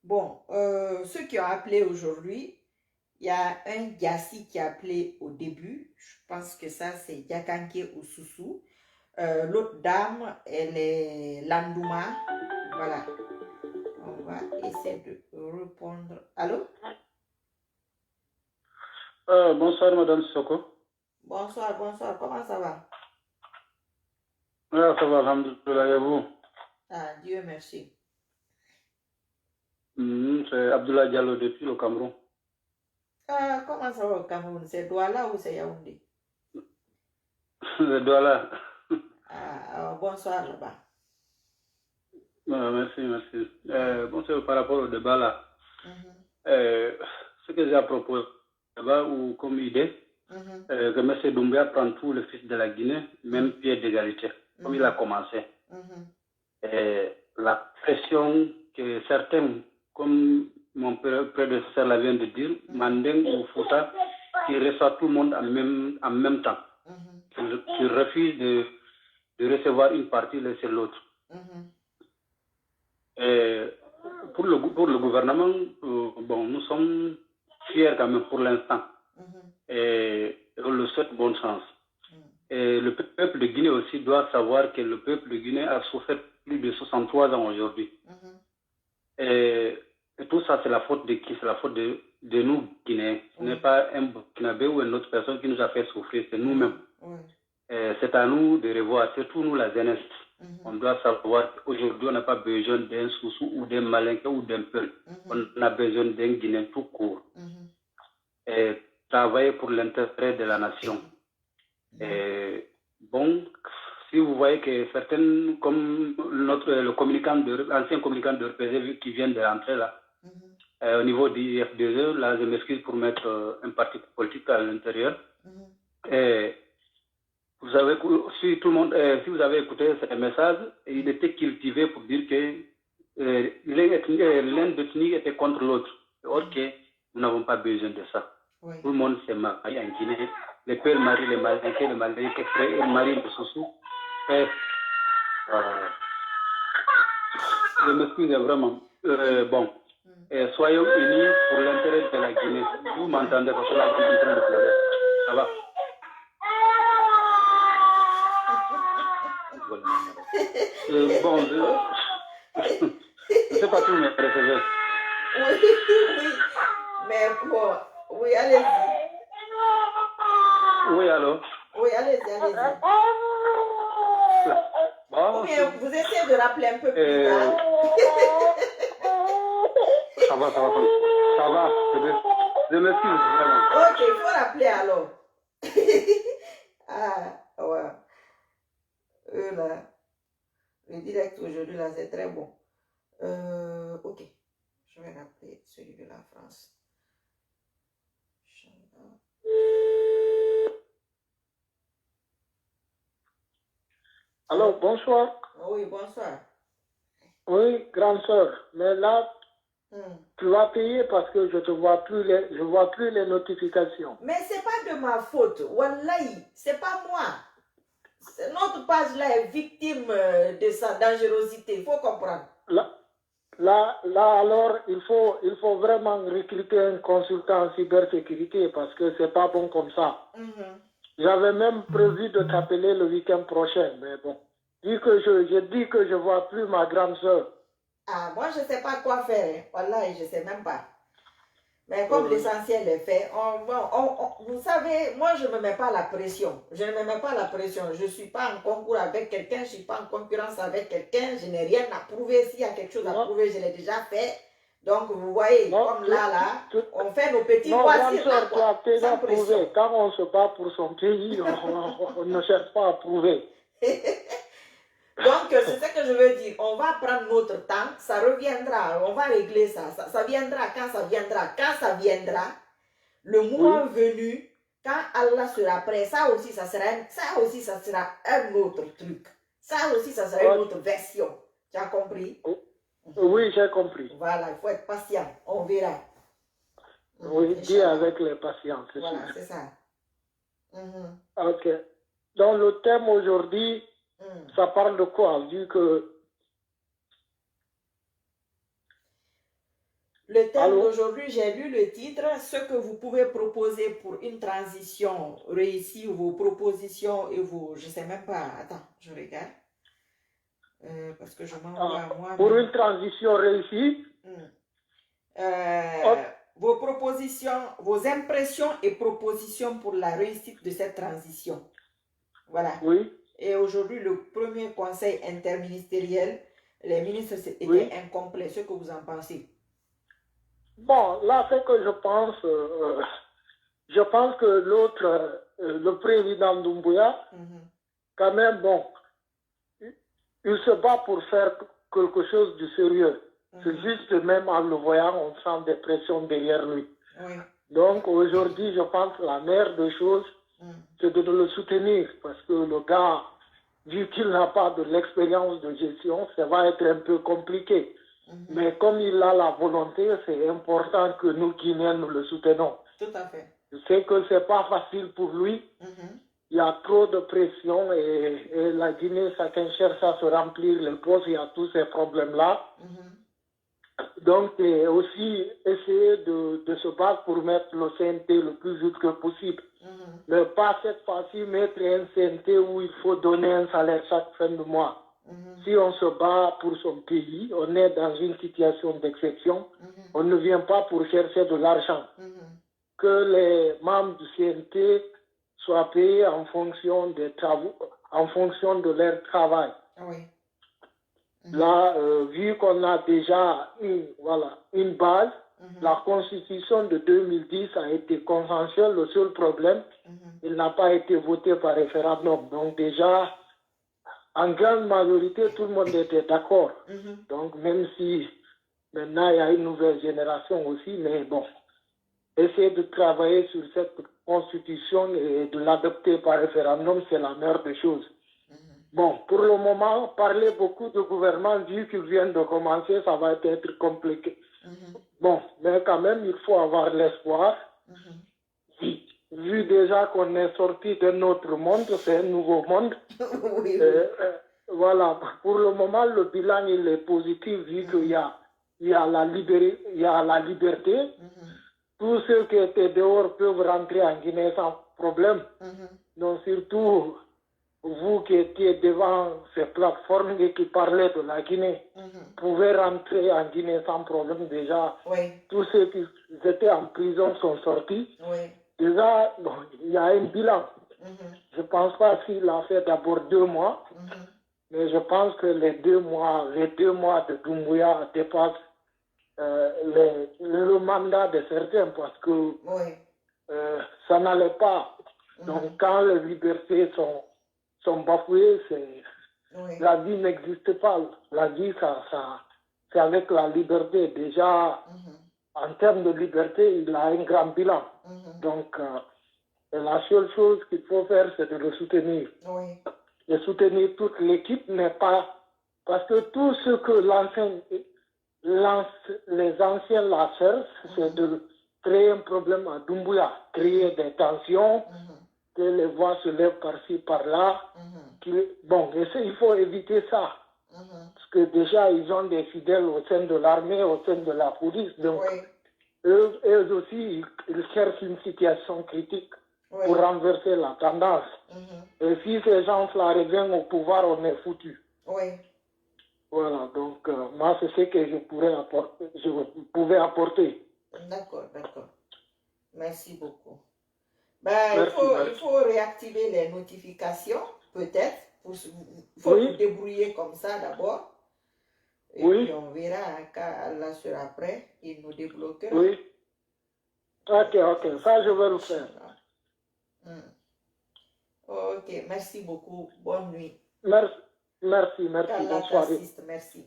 Bon, ceux qui ont appelé aujourd'hui, il y a un Gassi qui a appelé au début. Je pense que ça, c'est Yakanke ou Soussou. L'autre dame, elle est Landouma. Voilà. On va essayer de répondre. Allô? Bonsoir, Madame Soko. Bonsoir. Comment ça va? Ça va, alhamdoulilah, et vous? Ah, Dieu merci. C'est Abdoulaye Diallo depuis le Cameroun. Comment ça va au Cameroun? C'est Douala ou c'est Yaoundé? C'est Douala. Bonsoir là-bas. Merci. Bon, c'est par rapport au débat là. ce que j'ai à proposer là-bas, ou comme idée, que M. Doumbouya prend tout le fils de la Guinée, même pied d'égalité, comme il a commencé. Et la pression que certains, comme mon prédécesseur vient de dire, Mandeng ou Fouta, qui reçoit tout le monde en même temps, qui refuse de recevoir une partie, laisser l'autre. Et pour le gouvernement, bon, nous sommes fiers quand même pour l'instant. Et on le souhaite bonne chance. Et le peuple de Guinée aussi doit savoir que le peuple de Guinée a souffert plus de 63 ans aujourd'hui. Et tout ça, c'est la faute de qui? C'est la faute de nous, Guinéens. Ce n'est pas un Burkinabé ou une autre personne qui nous a fait souffrir, c'est nous-mêmes. C'est à nous de revoir, surtout nous, la jeunesse. On doit savoir qu'aujourd'hui, on n'a pas besoin d'un Soussou ou d'un Malinké ou d'un Peul. On a besoin d'un Guinéen tout court. Et travailler pour l'intérêt de la nation. Et bon, si vous voyez que certaines, comme l'ancien communicant de RPZ qui vient de rentrer là, au niveau du F2E, là je m'excuse pour mettre un parti politique à l'intérieur. Et vous avez, si vous avez écouté ce message, il était cultivé pour dire que l'un d'ethnie était contre l'autre. Or que nous n'avons pas besoin de ça. Tout le monde s'est marié en Guinée. Les pères marient les Malinké, les Malinké marient les Soussous. Je m'excuse vraiment. Bon, soyons unis pour l'intérêt de la Guinée. Vous m'entendez parce que là, je suis en train de pleurer. Ça va? Bon, je ne sais pas si vous me recevez. Oui. Mais bon, oui, allez-y. Oui, allô? Oui, allez-y. Bon, Ou bien vous essayez de rappeler un peu plus tard. Ça va. Je m'excuse vraiment. Ok, il faut rappeler alors. Ouais. Là, le direct aujourd'hui, là, c'est très bon. Ok, je vais rappeler celui de la France. Alors, bonsoir. Oui, bonsoir. Oui, grande sœur. Mais là, tu vas payer parce que je vois plus les notifications. Mais c'est pas de ma faute. Wallahi, c'est pas moi. Notre page là est victime de sa dangerosité. Il faut comprendre. Là, alors, il faut vraiment recruter un consultant en cybersécurité parce que c'est pas bon comme ça. J'avais même prévu de t'appeler le week-end prochain, mais bon. Vu que je dis que je vois plus ma grande sœur. Ah, moi, je sais pas quoi faire. Voilà, je sais même pas. Mais comme l'essentiel est fait, vous savez, moi, je ne me mets pas la pression. Je ne me mets pas la pression. Je ne suis pas en concours avec quelqu'un, je ne suis pas en concurrence avec quelqu'un, je n'ai rien à prouver. S'il y a quelque chose à prouver, je l'ai déjà fait. Donc, vous voyez, comme là, on fait nos petits voici. Non, tu as déjà prouvé. Quand on se bat pour son pays, on ne cherche pas à prouver. Donc, c'est ce que je veux dire. On va prendre notre temps, ça reviendra, on va régler ça. Ça viendra quand ça viendra. Quand ça viendra, le moment venu, quand Allah sera prêt, ça aussi, ça sera un autre truc. Ça aussi, ça sera une autre version. Tu as compris? Oui, j'ai compris. Voilà, il faut être patient. On verra. Oui, dis avec les patients, c'est voilà, sûr. c'est ça. Ok. Donc, le thème aujourd'hui, ça parle de quoi? Vu que... Le thème d'aujourd'hui, j'ai lu le titre, ce que vous pouvez proposer pour une transition réussie, vos propositions et vos... Je ne sais même pas. Attends, je regarde. Parce que je m'envoie à moi. Pour une transition réussie? Vos propositions, vos impressions et propositions pour la réussite de cette transition. Voilà. Oui. Et aujourd'hui, le premier conseil interministériel, les ministres étaient incomplets. Ce que vous en pensez? Bon, là, ce que je pense que l'autre, le président Doumbouya, quand même, bon, il se bat pour faire quelque chose de sérieux. C'est juste même en le voyant, on sent des pressions derrière lui. Oui. Donc aujourd'hui, je pense que la meilleure des choses, c'est de le soutenir parce que le gars, vu qu'il n'a pas de l'expérience de gestion, ça va être un peu compliqué. Mais comme il a la volonté, c'est important que nous, Guinéens, nous le soutenons. Tout à fait. Je sais que ce n'est pas facile pour lui. Il y a trop de pression et la Guinée, chacun cherche à se remplir les poches, il y a tous ces problèmes-là. Donc, aussi essayer de se battre pour mettre le CNT le plus vite que possible. Mais pas cette fois-ci mettre un CNT où il faut donner un salaire chaque fin de mois. Si on se bat pour son pays, on est dans une situation d'exception. On ne vient pas pour chercher de l'argent. Que les membres du CNT soient payés en fonction des travaux, en fonction de leur travail. Là, vu qu'on a déjà une base, la constitution de 2010 a été consensuelle. Le seul problème, il n'a pas été voté par référendum. Donc déjà, en grande majorité, tout le monde était d'accord. Donc même si maintenant il y a une nouvelle génération aussi, mais bon, essayer de travailler sur cette constitution et de l'adopter par référendum, c'est la meilleure des choses. Bon, pour le moment, parler beaucoup de gouvernement, vu qu'ils viennent de commencer, ça va être compliqué. Bon, mais quand même, il faut avoir l'espoir. Vu déjà qu'on est sorti de notre monde, c'est un nouveau monde. Voilà, pour le moment, le bilan il est positif, vu qu'il y a la liberté. Tous ceux qui étaient dehors peuvent rentrer en Guinée sans problème. Donc surtout, vous qui étiez devant ces plateformes et qui parlaient de la Guinée, pouvez rentrer en Guinée sans problème déjà. Tous ceux qui étaient en prison sont sortis. Déjà, bon, il y a un bilan. Je ne pense pas s'il a fait d'abord 2 mois, mais je pense que les 2 mois de Doumbouya dépassent le mandat de certains parce que ça n'allait pas. Donc quand les libertés sont bafouées, la vie n'existe pas. La vie, c'est avec la liberté. Déjà, en termes de liberté, il a un grand bilan. Donc, la seule chose qu'il faut faire, c'est de le soutenir. De soutenir toute l'équipe, mais pas... Parce que tout ce que les anciens la cherchent, c'est de créer un problème à Doumbouya, créer des tensions, que les voix se lèvent par-ci, par-là. Bon, il faut éviter ça. Parce que déjà, ils ont des fidèles au sein de l'armée, au sein de la police. Donc, eux aussi, ils cherchent une situation critique pour renverser la tendance. Et si ces gens-là reviennent au pouvoir, on est foutu. Voilà, donc moi, c'est ce que je pouvais apporter. D'accord. Merci beaucoup. Il faut réactiver les notifications, peut-être. Il faut vous débrouiller comme ça d'abord. Et puis on verra quand Allah sera prêt, il nous débloquera. Ok, ça je vais le faire. Ok, merci beaucoup. Bonne nuit. Merci. Bonne soirée. Merci.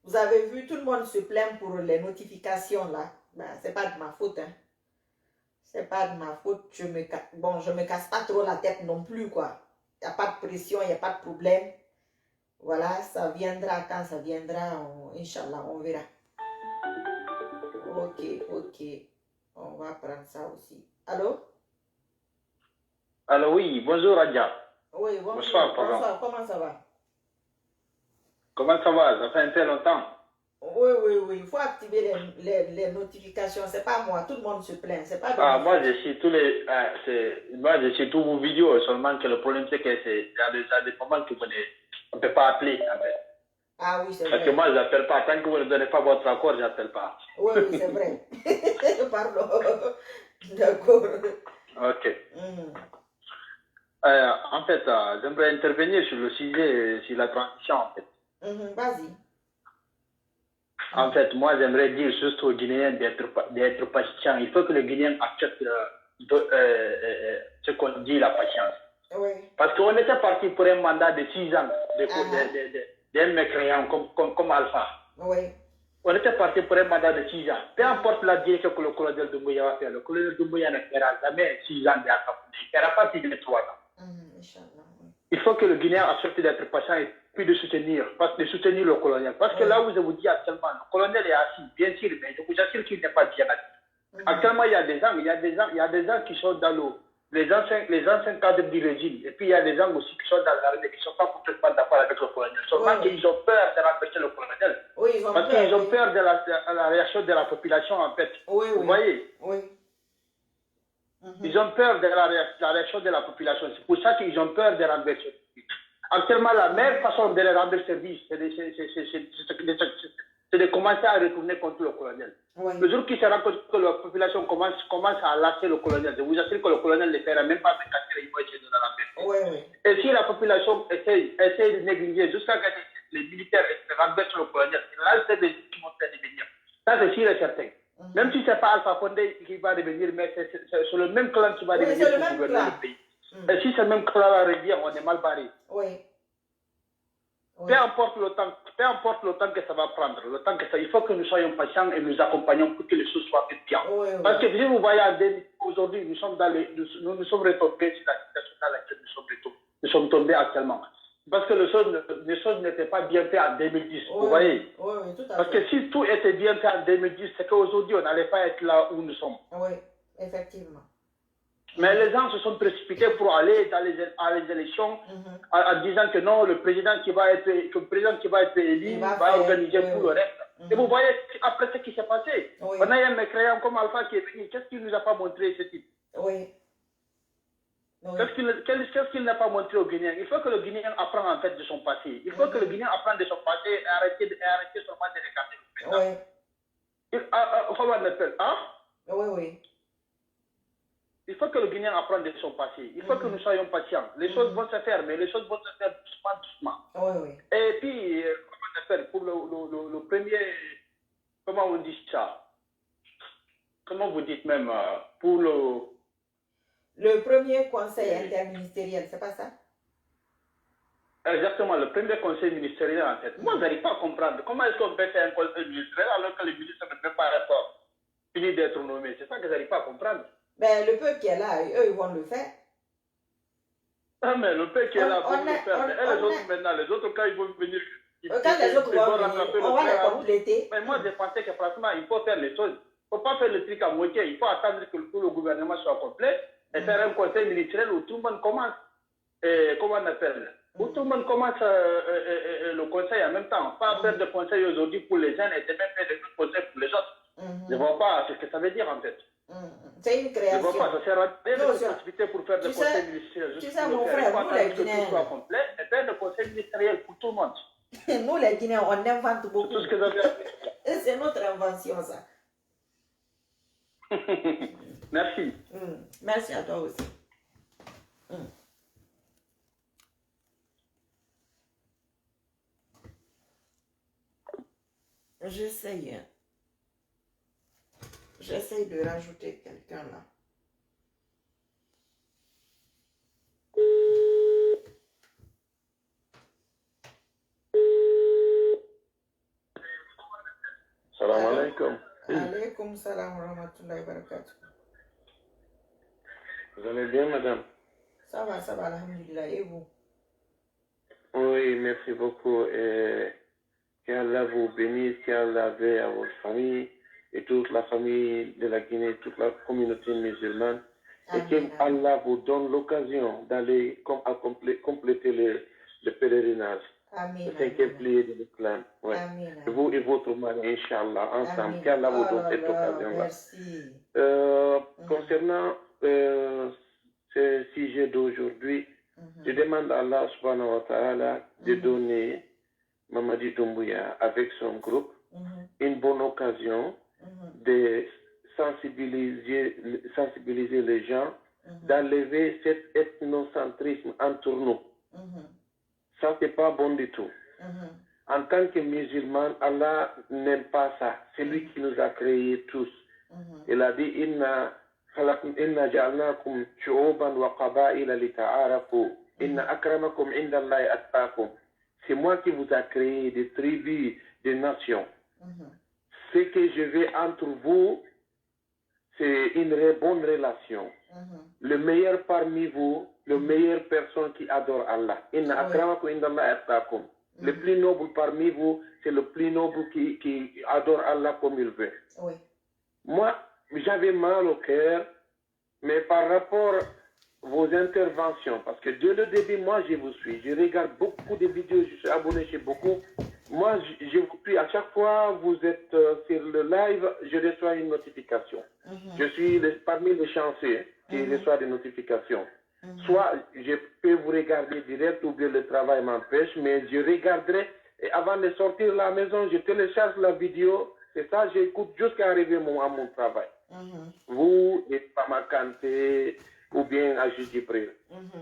Vous avez vu, tout le monde se plaint pour les notifications là. C'est pas de ma faute. C'est pas de ma faute. Je me casse pas trop la tête non plus, quoi. Il n'y a pas de pression, il n'y a pas de problème. Voilà, ça viendra quand ça viendra. Inch'Allah, on verra. Ok. On va prendre ça aussi. Allô? Alors oui, bonjour Adja. Oui, bonsoir. Comment ça va? Comment ça va? Ça fait un peu longtemps. Oui. Il faut activer les notifications. C'est pas moi. Tout le monde se plaint. C'est pas moi, je suis tous vos vidéos. Seulement que le problème, c'est que il y a des moments que on ne peut pas appeler. En fait. Ah oui, c'est vrai. Parce que moi, je n'appelle pas. Tant que vous ne donnez pas votre accord, je n'appelle pas. Oui, c'est vrai. Pardon. D'accord. Ok. En fait, j'aimerais intervenir sur le sujet, sur la transition, en fait. Vas-y. En fait, moi, j'aimerais dire juste aux Guinéens d'être patients. Il faut que les Guinéens acceptent ce qu'on dit, la patience. Parce qu'on était parti pour un mandat de 6 ans d'un mécréant comme Alpha. On était parti pour un mandat de 6 ans. Peu importe la direction que le colonel Doumbouya va faire, le colonel Doumbouya ne fera jamais 6 ans d'Alpha. Il ne fera pas plus de 3 ans. Il faut que le Guinéen accepte d'être patient et puis de soutenir le colonel. Parce que là où je vous dis actuellement, le colonel est assis, bien sûr, mais je vous assure qu'il n'est pas bien assis. Actuellement, il y a des gens qui sont dans l'eau. Les anciens cadres du régime, et puis il y a des gens aussi qui sont dans l'armée, qui ne sont pas complètement d'accord avec le colonel. Seulement qu'ils ont peur de remplacer le colonel. Parce qu'ils ont peur de la réaction de la population, en fait. Vous voyez? Ils ont peur de la réaction de la population. C'est pour ça qu'ils ont peur de rendre service. Actuellement, la meilleure façon de les rendre service, c'est de commencer à retourner contre le colonel. Le jour qui se rend compte que la population commence à lasser le colonel, je vous assure que le colonel ne fera même pas 24 heures, il va essayer de la remplacer. Et si la population essaie de négliger jusqu'à ce que les militaires renversent le colonel, là, c'est des qui vont faire devenir. Ça, c'est sûr et certain. Même si ce n'est pas Alpha Condé qui va revenir, mais c'est le même clan qui va revenir pour gouverner le pays. Et si ce même clan revient, on est mal barré. Peu importe le temps que ça va prendre, il faut que nous soyons patients et nous accompagnons pour que les choses soient faites bien. Parce que si vous voyez aujourd'hui, nous sommes retombés sur la situation dans laquelle nous sommes tombés actuellement. Parce que les choses n'étaient pas bien faites en 2010, vous voyez. Parce que si tout était bien fait en 2010, c'est qu'aujourd'hui, on n'allait pas être là où nous sommes. Oui, effectivement. Mais les gens se sont précipités pour aller dans les élections en disant que non, le président qui va être élu va organiser tout le reste. Et vous voyez après ce qui s'est passé. On a un mécréant comme Alpha qui est venu. Qu'est-ce qu'il ne nous a pas montré, ce type? Qu'est-ce qu'il n'a pas montré aux Guinéens? Il faut que le Guinéen apprenne en fait de son passé. Il faut que le Guinéen apprenne de son passé et arrêter seulement de regarder le président. Comment on appelle? Il faut que le Guinéen apprenne de son passé. Il faut que nous soyons patients. Les choses vont se faire, mais les choses vont se faire doucement. Et puis, comment on appelle? Pour le premier, comment on dit ça? Comment vous dites même pour le premier conseil interministériel, c'est pas ça? Exactement, le premier conseil ministériel en fait. Moi, je n'arrive pas à comprendre. Comment est-ce qu'on peut faire un conseil ministériel alors que les ministres ne peuvent pas être finis d'être nommés? C'est ça que je n'arrive pas à comprendre. Ben, le peuple qui est là, eux, ils vont le faire. Ah, mais le peuple qui est là, vont le faire. Mais les autres, maintenant, les autres, quand ils vont venir, quand les autres vont venir, on va les compléter. Mais moi, je pensais que franchement, il faut faire les choses. Il ne faut pas faire le truc à moitié. Il faut attendre que tout le gouvernement soit complet et faire un conseil ministériel où tout le monde commence. Comment on appelle? Où tout le monde commence le conseil en même temps. Pas faire de conseil aujourd'hui pour les uns et demain faire de conseils pour les autres. Je ne vois pas ce que ça veut dire en fait. C'est une création. Je ne vois pas, ça sert à rien de précipiter pour faire des conseils ministériels. Tu sais, mon frère, nous les Guinéens. Que tout soit complet et faire des conseils ministériels pour tout le monde. Nous les Guinéens, on invente beaucoup. C'est tout ce que j'avais appris. C'est notre invention, ça. Merci. Merci à toi aussi. J'essaye de rajouter quelqu'un là. Salam alaikum. Alaikum salam wa rahmatullahi wa barakatuh. Vous allez bien, madame? Ça va, alhamdulillah. Et vous? Oui, merci beaucoup. Qu'Allah vous bénisse, qu'Allah veille à votre famille et toute la famille de la Guinée, toute la communauté musulmane. Et qu'Allah vous donne l'occasion d'aller compléter le pèlerinage. Amen. Le 5e pilier de l'islam. Ouais. Vous et votre mari, Inch'Allah, ensemble. Qu'Allah vous donne cette occasion-là. Concernant ce sujet d'aujourd'hui, je demande à Allah subhanahu wa ta'ala de donner Mamadi Doumbouya avec son groupe une bonne occasion de sensibiliser les gens, d'enlever cet ethnocentrisme entre nous. Ça, c'est pas bon du tout. En tant que musulman, Allah n'aime pas ça. C'est lui qui nous a créés tous. Il a dit, Inna إنا جعلناكم شعوبا وقبائل لتعارفوا إن أكرمكم عند الله أتقاكم. C'est moi qui vous a créé des tribus, des nations. Ce que je veux entre vous, c'est une bonne relation. Le meilleur parmi vous, le meilleure personne qui adore Allah. Inna akramakum inda Allah atqakum. Le plus noble parmi vous, c'est le plus noble qui adore Allah comme il veut. Moi, j'avais mal au cœur, mais par rapport à vos interventions, parce que dès le début, moi, je vous suis. Je regarde beaucoup de vidéos, je suis abonné chez beaucoup. Moi, je vous suis. À chaque fois, vous êtes sur le live, je reçois une notification. Je suis parmi les chanceux qui reçoivent des notifications. Soit je peux vous regarder direct ou bien le travail m'empêche, mais je regarderai. Et avant de sortir de la maison, je télécharge la vidéo. C'est ça, j'écoute jusqu'à arriver à mon travail. Vous, et Pama Kanté, ou bien à Judy Pré.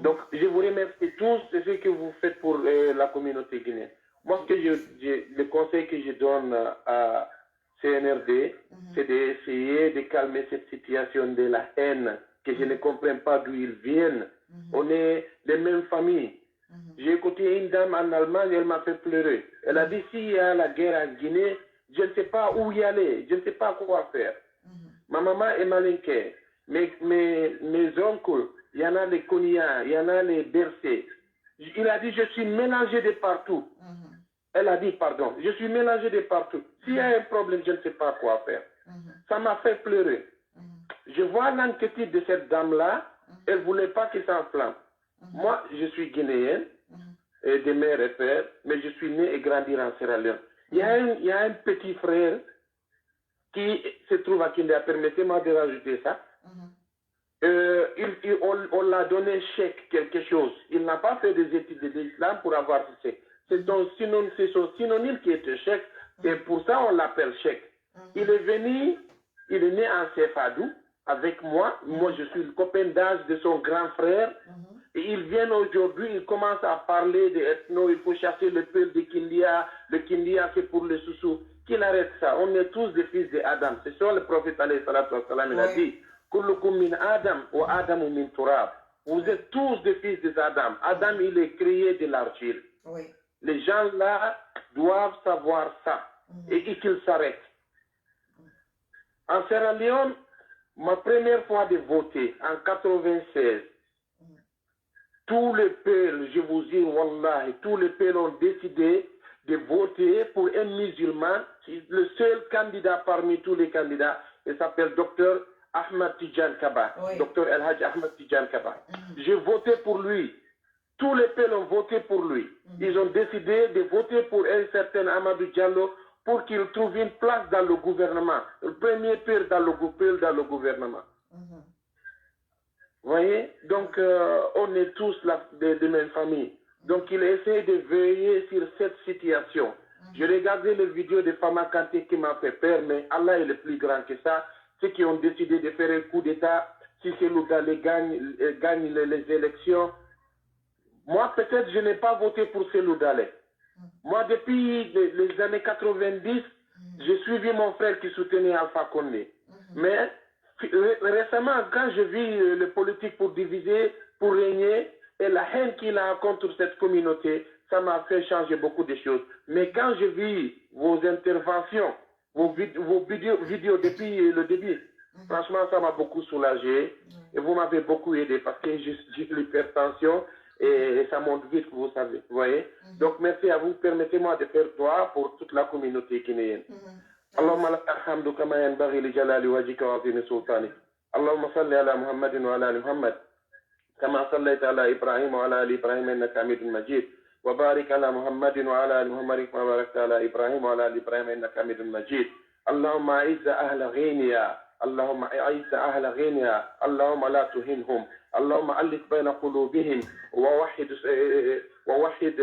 Donc, je vous remercie tous de ce que vous faites pour la communauté guinéenne. Moi, le conseil que je donne à CNRD, c'est d'essayer de calmer cette situation de la haine, que je ne comprends pas d'où ils viennent. On est les mêmes familles. J'ai écouté une dame en Allemagne, elle m'a fait pleurer. Elle a dit, s'il y a la guerre en Guinée, je ne sais pas où y aller, je ne sais pas quoi faire. Ma maman est malinquée. Mes oncles, il y en a les Konya, il y en a les Bercés. Il a dit, je suis mélangé de partout. Elle a dit, pardon, je suis mélangé de partout. S'il y a un problème, je ne sais pas quoi faire. Ça m'a fait pleurer. Je vois l'inquiétude de cette dame-là, elle ne voulait pas qu'il s'enflamme. Moi, je suis guinéenne, de mère et père, mais je suis né et grandi en Sierra Leone. Il y a un petit frère qui se trouve à Kindia, permettez-moi de rajouter ça. On l'a donné chèque, quelque chose. Il n'a pas fait des études de l'islam pour avoir ce chèque. C'est son synonyme qui est chèque, et pour ça on l'appelle chèque. Il est venu, il est né en Cefadou avec moi. Moi, je suis le copain d'âge de son grand frère. Et ils viennent aujourd'hui, ils commencent à parler de ethno, il faut chasser le peuple de Kindia. Le Kindia, c'est pour les sous-sous. Qu'il arrête ça. On est tous des fils d'Adam. C'est ça le prophète alayhi salatu wa salam, il a dit. Kullukum min Adam wa Adamu min Turab. Vous êtes tous des fils d'Adam. Adam, il est créé de l'argile. Les gens là doivent savoir ça et qu'ils s'arrêtent. En Sierra Leone, ma première fois de voter en 96, tous les peuples, je vous dis, wallahi, tous les peuples ont décidé de voter pour un musulman. Le seul candidat parmi tous les candidats, il s'appelle Dr Ahmed Tijan Kaba. Dr El Hadj Ahmed Tijan Kaba. J'ai voté pour lui. Tous les peuples ont voté pour lui. Ils ont décidé de voter pour un certain Amadou Diallo pour qu'il trouve une place dans le gouvernement. Le premier père dans le gouvernement. Vous voyez? Donc, on est tous de même famille. Donc, il essaie de veiller sur cette situation. J'ai regardé les vidéos de Fama Kanté qui m'a fait peur, mais Allah est le plus grand que ça. Ceux qui ont décidé de faire un coup d'État, si c'est Loudalé gagne les élections. Moi, peut-être, je n'ai pas voté pour Cellou Dalé. Moi, depuis les années 90, j'ai suivi mon frère qui soutenait Alpha Condé. Mais récemment, quand je vis les politiques pour diviser, pour régner, et la haine qu'il a contre cette communauté, ça m'a fait changer beaucoup de choses. Mais quand je vis vos interventions, vos vidéos depuis le début, franchement, ça m'a beaucoup soulagé. Et vous m'avez beaucoup aidé parce que j'ai l'hypertension. Et ça monte vite, vous savez, vous voyez. Donc, merci à vous. Permettez-moi de faire dua pour toute la communauté guinéenne. Allahumma lak alhamdu kama yanbaghi li jalali wajhika wa azimi sultanik. Allahumma salli ala Muhammadin wa ala ali Muhammad. Kama sallaita ala Ibrahim wa ala ali Ibrahim innaka hamidun majid. Wa barik ala Muhammadin wa ala ali Muhammadin kama barakta ala Ibrahim wa ala ali Ibrahim innaka hamidun majid. Allahumma a'izza ahla ghiniya. اللهم أعز أهل غينيا اللهم لا تهنهم اللهم ألف بين قلوبهم ووحد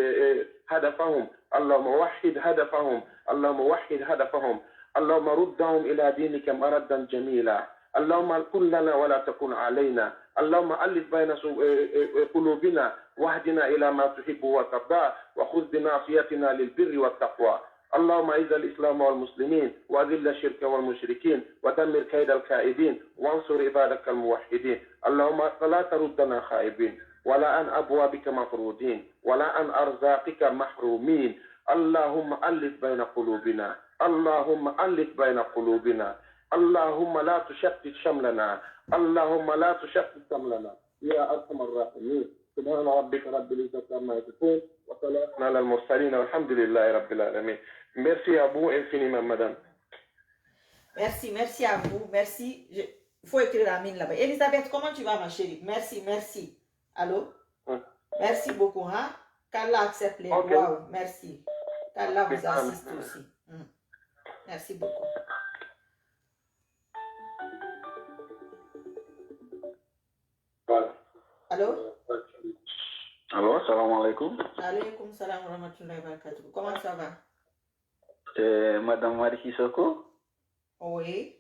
هدفهم اللهم وحد هدفهم اللهم وحد هدفهم اللهم ردهم إلى دينك مردا جميلا اللهم كن لنا ولا تكن علينا اللهم ألف بين قلوبنا واهدنا إلى ما تحب وترضى وخذ بناصيتنا للبر والتقوى اللهم أعز الإسلام والمسلمين وأذل الشرك والمشركين ودمر كيد الكائدين وانصر عبادك الموحدين. اللهم فلا تردنا خائبين ولا عن أبوابك مفرودين ولا عن أرزاقك محرومين. اللهم ألف بين قلوبنا، اللهم ألف بين قلوبنا، اللهم لا تشتت شملنا، اللهم لا تشتت شملنا يا أرحم الراحمين. سبحان ربك رب العزة عما يصفون وسلام على المرسلين والحمد لله رب العالمين. Merci à vous infiniment, madame. Merci à vous, merci. Il faut écrire la mine là-bas. Elisabeth, comment tu vas, ma chérie? Merci. Allô? Merci beaucoup, hein? Qu'Allah accepte les doigts. Merci. Qu'Allah vous assiste aussi. Merci beaucoup. Allô? Allô, salam alaikum. Alaikum salam wa rahmatullahi wa barakatuh. Comment ça va? C'est Madame Marie Sissoko. Oui.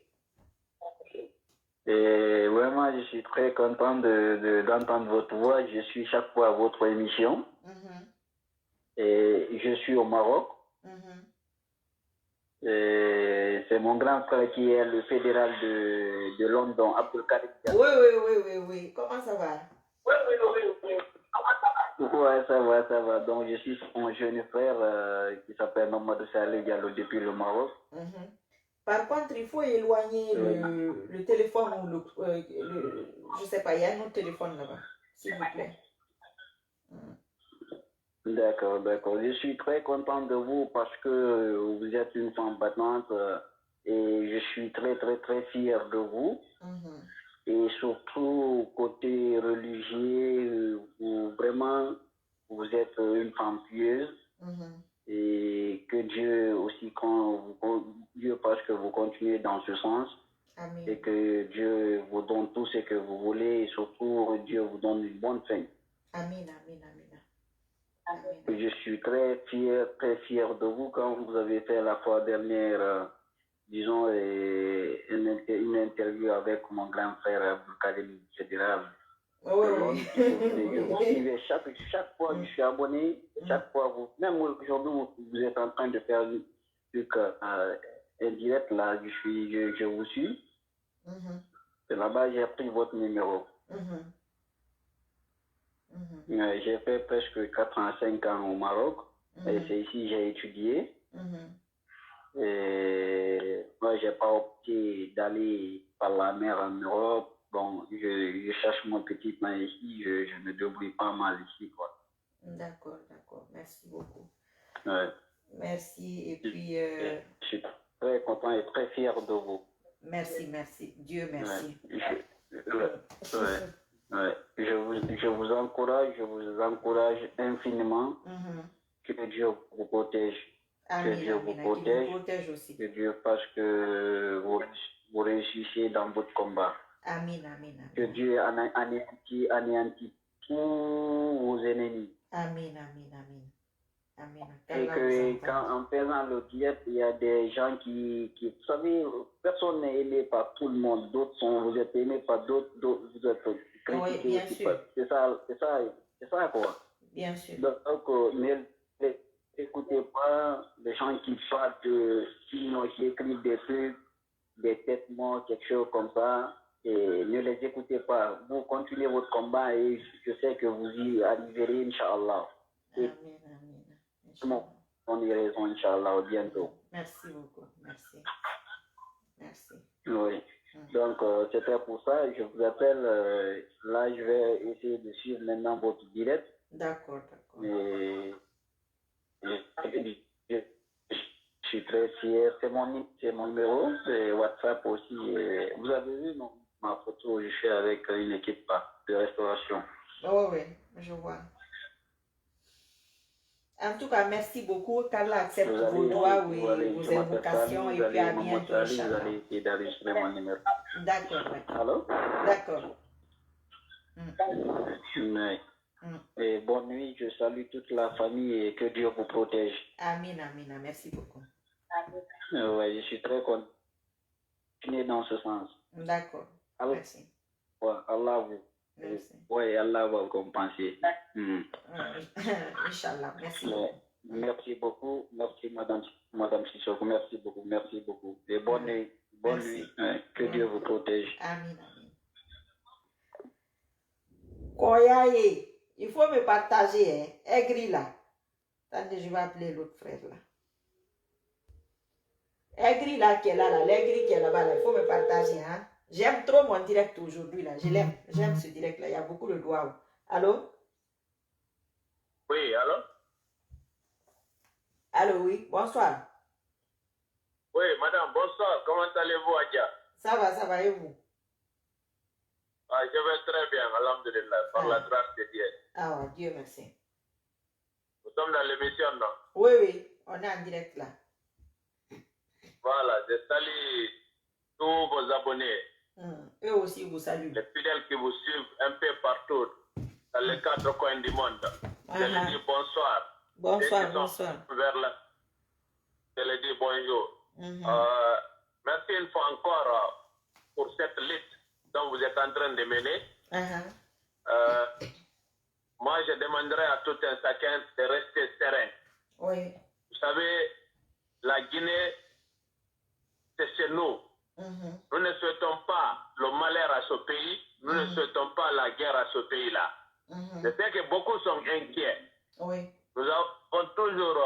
Et vraiment, je suis très content d'entendre votre voix. Je suis chaque fois à votre émission. Et je suis au Maroc. Et c'est mon grand frère qui est le fédéral de London, Abdelkarim. Oui. Comment ça va? Ouais, ça va. Donc, je suis mon jeune frère qui s'appelle Mamadou Saleh Diallo depuis le Maroc. Par contre, il faut éloigner le téléphone ou je sais pas, il y a un autre téléphone là-bas, s'il vous plaît. D'accord. Je suis très content de vous parce que vous êtes une femme battante et je suis très fier de vous. Et surtout, côté religieux, vraiment, vous êtes une femme pieuse. Et que Dieu aussi, Dieu fasse que vous continuez dans ce sens. Amen. Et que Dieu vous donne tout ce que vous voulez et surtout, Dieu vous donne une bonne fin. Amen. Je suis très fier de vous quand vous avez fait la fois dernière, disons, une interview avec mon grand frère Abdelkarim fédéral. Oui. Chaque fois je suis abonné, chaque fois même aujourd'hui vous êtes en train de faire un truc indirect là, je vous suis. C'est là-bas j'ai pris votre numéro. J'ai fait presque 4 ans, 5 ans au Maroc et c'est ici que j'ai étudié. Et moi j'ai pas opté d'aller par la mer en Europe. Bon, je cherche mon petit pain ici, je me débrouille pas mal ici, quoi. D'accord. Merci beaucoup. Ouais. Merci, et puis... Je suis très content et très fier de vous. Merci. Dieu merci. Ouais. Je vous encourage infiniment. Que Dieu vous protège. Amen, que Dieu vous protège aussi. Que Dieu fasse que vous réussissiez dans votre combat. Amen. Que Dieu anéantit tous vos ennemis. Amen. Et que quand en faisant le diète, il y a des gens qui vous savez, personne n'est aimé par tout le monde. Vous êtes aimé par d'autres, vous êtes critiqués. Oui, bien sûr. C'est ça quoi. Bien sûr. Donc, n'écoutez pas les gens qui parlent qui écrivent des trucs, des têtes mortes, quelque chose comme ça. Et ne les écoutez pas. Vous continuez votre combat et je sais que vous y arriverez, Inch'Allah. Amen. On y raison, Inch'Allah, bientôt. Merci beaucoup. Merci. Oui. Donc, c'était pour ça. Je vous appelle. Là, je vais essayer de suivre maintenant votre direct. D'accord. Et je suis très fier. C'est mon numéro. C'est WhatsApp aussi. Et vous avez vu ma photo, je suis avec une équipe de restauration. Oui, je vois. En tout cas, merci beaucoup. Qu'Allah accepte vos doigts et vos invocations. Et puis à bientôt, Inch'Allah. Vous allez essayer d'enregistrer mon numéro. D'accord. Allô? D'accord. Oui. Et bonne nuit. Je salue toute la famille et que Dieu vous protège. Amen. Merci beaucoup. Oui, je suis très content dans ce sens. D'accord. Alors, merci. Ouais, Allah vous. Merci. Oui, Allah va vous compenser. Inch'Allah. Merci beaucoup. Merci beaucoup. Merci, madame. Madame Sissoko. Merci beaucoup. Et bonne nuit. Bonne nuit. Que Dieu vous protège. Amen. Koyaye, il faut me partager, Aigri là. Attendez, je vais appeler l'autre frère là. Aigri là qui est là, l'aigri qui est là-bas, là, il faut me partager. Hein? J'aime trop mon direct aujourd'hui là. Je l'aime. J'aime ce direct là. Il y a beaucoup de doigts. Allô? Oui, allô? Allô, oui. Bonsoir. Oui, madame, bonsoir. Comment allez-vous, Adja? Ça va, et vous? Ah, je vais très bien, alhamdulillah, par la grâce de Dieu. Ah, ouais, Dieu merci. Nous sommes dans l'émission, non? Oui, on est en direct là. Voilà, je salue tous vos abonnés. Eux aussi vous saluent. Les fidèles qui vous suivent un peu partout, dans les quatre coins du monde. Je leur dis bonsoir. Bonsoir. Vers là, je leur dis bonjour. Merci une fois encore pour cette lutte dont vous êtes en train de mener. Moi, je demanderai à tout un chacun de rester serein. Oui. Vous savez, la Guinée, c'est chez nous. Nous ne souhaitons pas le malheur à ce pays. Nous ne souhaitons pas la guerre à ce pays-là. Je sais que beaucoup sont inquiets. Oui. Nous avons toujours...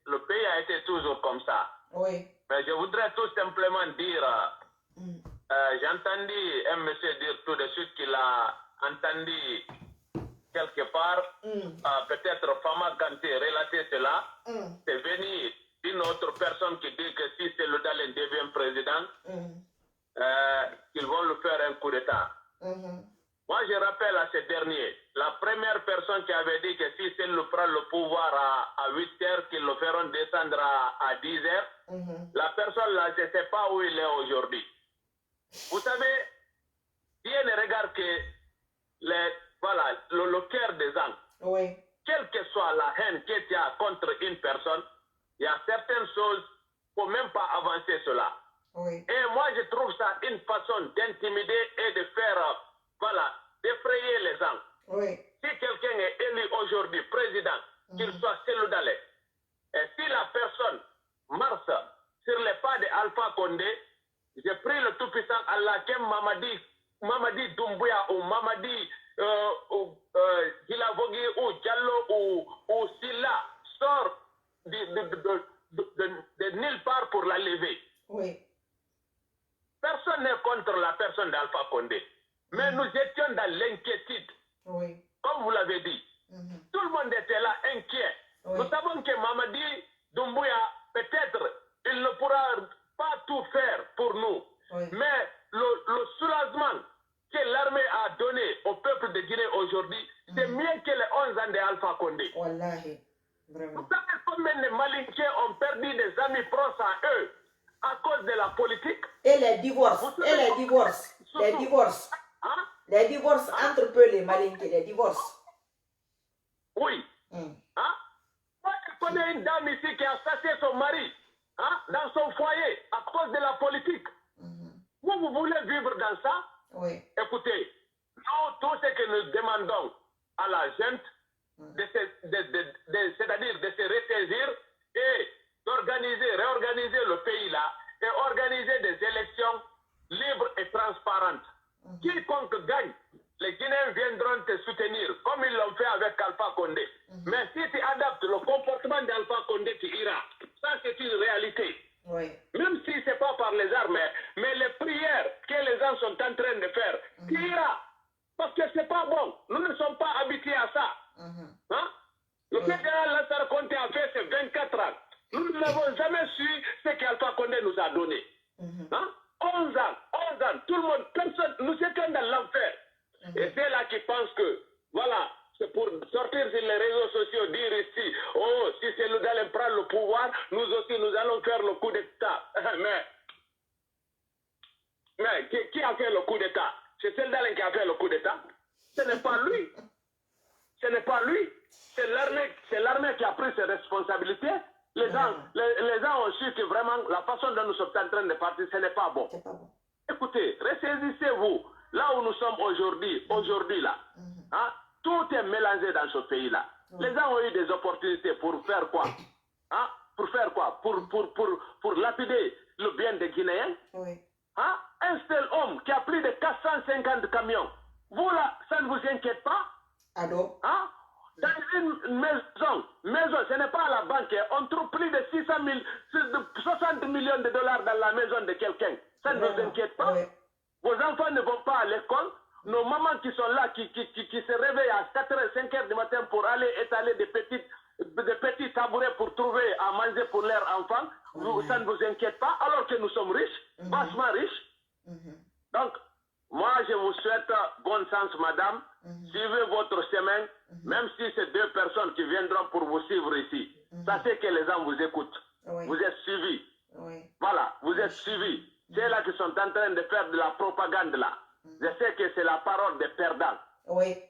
le pays a été toujours comme ça. Oui. Mais je voudrais tout simplement dire... j'ai entendu un monsieur dire tout de suite qu'il a entendu quelque part, peut-être Fama Kanté relater cela. C'est venu d'une autre personne qui dit que si c'est le Dalen devient président, qu'ils vont lui faire un coup d'État. Moi, je rappelle à ces derniers, la première personne qui avait dit que si c'est le prend le pouvoir à 8 heures, qu'ils le feront descendre à 10 heures, la personne là, je ne sais pas où il est aujourd'hui. Vous savez, Dieu ne regarde que le cœur des âmes. Oui. Quelle que soit la haine qu'il y a contre une personne, il y a certaines choses, il ne faut même pas avancer cela. Oui. Et moi, je trouve ça une façon d'intimider et de faire, d'effrayer les gens. Oui. Si quelqu'un est élu aujourd'hui président, qu'il soit Seloudalé, et si la personne marche sur les pas de Alpha Condé, j'ai pris le tout-puissant Allah, comme Mamadi Doumbouya ou Mamadi Gilavogi ou Diallo ou Silla sort de nulle part pour la lever. Oui. Personne n'est contre la personne d'Alpha Condé. Mais nous étions dans l'inquiétude. Oui. Comme vous l'avez dit. Tout le monde était là inquiet. Oui. Nous savons que Mamadi Doumbouya, peut-être, il ne pourra pas tout faire pour nous. Oui. Mais le soulagement que l'armée a donné au peuple de Guinée aujourd'hui, c'est mieux que les 11 ans d'Alpha Condé. Wallahi. Vraiment. Vous savez combien de Malinquiens ont perdu des amis proches à eux à cause de la politique? Et les divorces. Les divorces. Hein? Les divorces entre peu les Malinquiens, les divorces. Oui. Hein? Moi, je connais une dame ici qui a assassiné son mari dans son foyer à cause de la politique. Vous voulez vivre dans ça? Oui. Écoutez, nous, tout ce que nous demandons à la gente, c'est-à-dire de se ressaisir et réorganiser le pays là et organiser des élections libres et transparentes. Quiconque gagne, les Guinéens viendront te soutenir, comme ils l'ont fait avec Alpha Condé. Mais si tu adaptes le comportement d'Alpha Condé, tu iras. Ça, c'est une réalité. Oui. Même si ce n'est pas par les armes, mais les prières que les gens sont en train de faire, tu iras. Parce que ce n'est pas bon. Nous ne sommes pas habitués à ça. Le président Lassar Conté a fait ses 24 ans. Nous n'avons jamais su ce qu'Alpha Condé nous a donné. 11 ans, tout le monde, personne, nous étions dans l'enfer. Et c'est là qui pensent que, voilà, c'est pour sortir sur les réseaux sociaux, dire ici, oh, si c'est nous allons prendre le pouvoir, nous aussi, nous allons faire le coup d'État. Mais qui a fait le coup d'État? C'est Seldalen qui a fait le coup d'État. Ce n'est pas lui. Ce n'est pas lui. C'est l'armée qui a pris ses responsabilités. Les gens ont su que vraiment, la façon dont nous sommes en train de partir, ce n'est pas bon. Écoutez, ressaisissez-vous. Là où nous sommes aujourd'hui là, tout est mélangé dans ce pays-là. Les gens ont eu des opportunités pour faire quoi? pour faire quoi? Pour lapider le bien des Guinéens? Oui. Hein? Un seul homme qui a plus de 450 camions. Vous là, ça ne vous inquiète pas? Allô? Hein? Dans une maison, ce n'est pas à la banque. On trouve plus de 60 millions de dollars dans la maison de quelqu'un. Ça ne vous inquiète pas? Oui. Vos enfants ne vont pas à l'école. Nos mamans qui sont là, qui se réveillent à 4h, 5h du matin pour aller étaler des petits tabourets pour trouver à manger pour leurs enfants, ça ne vous inquiète pas, alors que nous sommes riches, bassement riches. Donc, moi, je vous souhaite bon sens, madame. Suivez votre chemin, même si c'est 2 personnes qui viendront pour vous suivre ici. Sachez que les gens vous écoutent. Vous êtes suivis. Voilà, vous êtes suivis. C'est là qui sont en train de faire de la propagande là. Je sais que c'est la parole des perdants.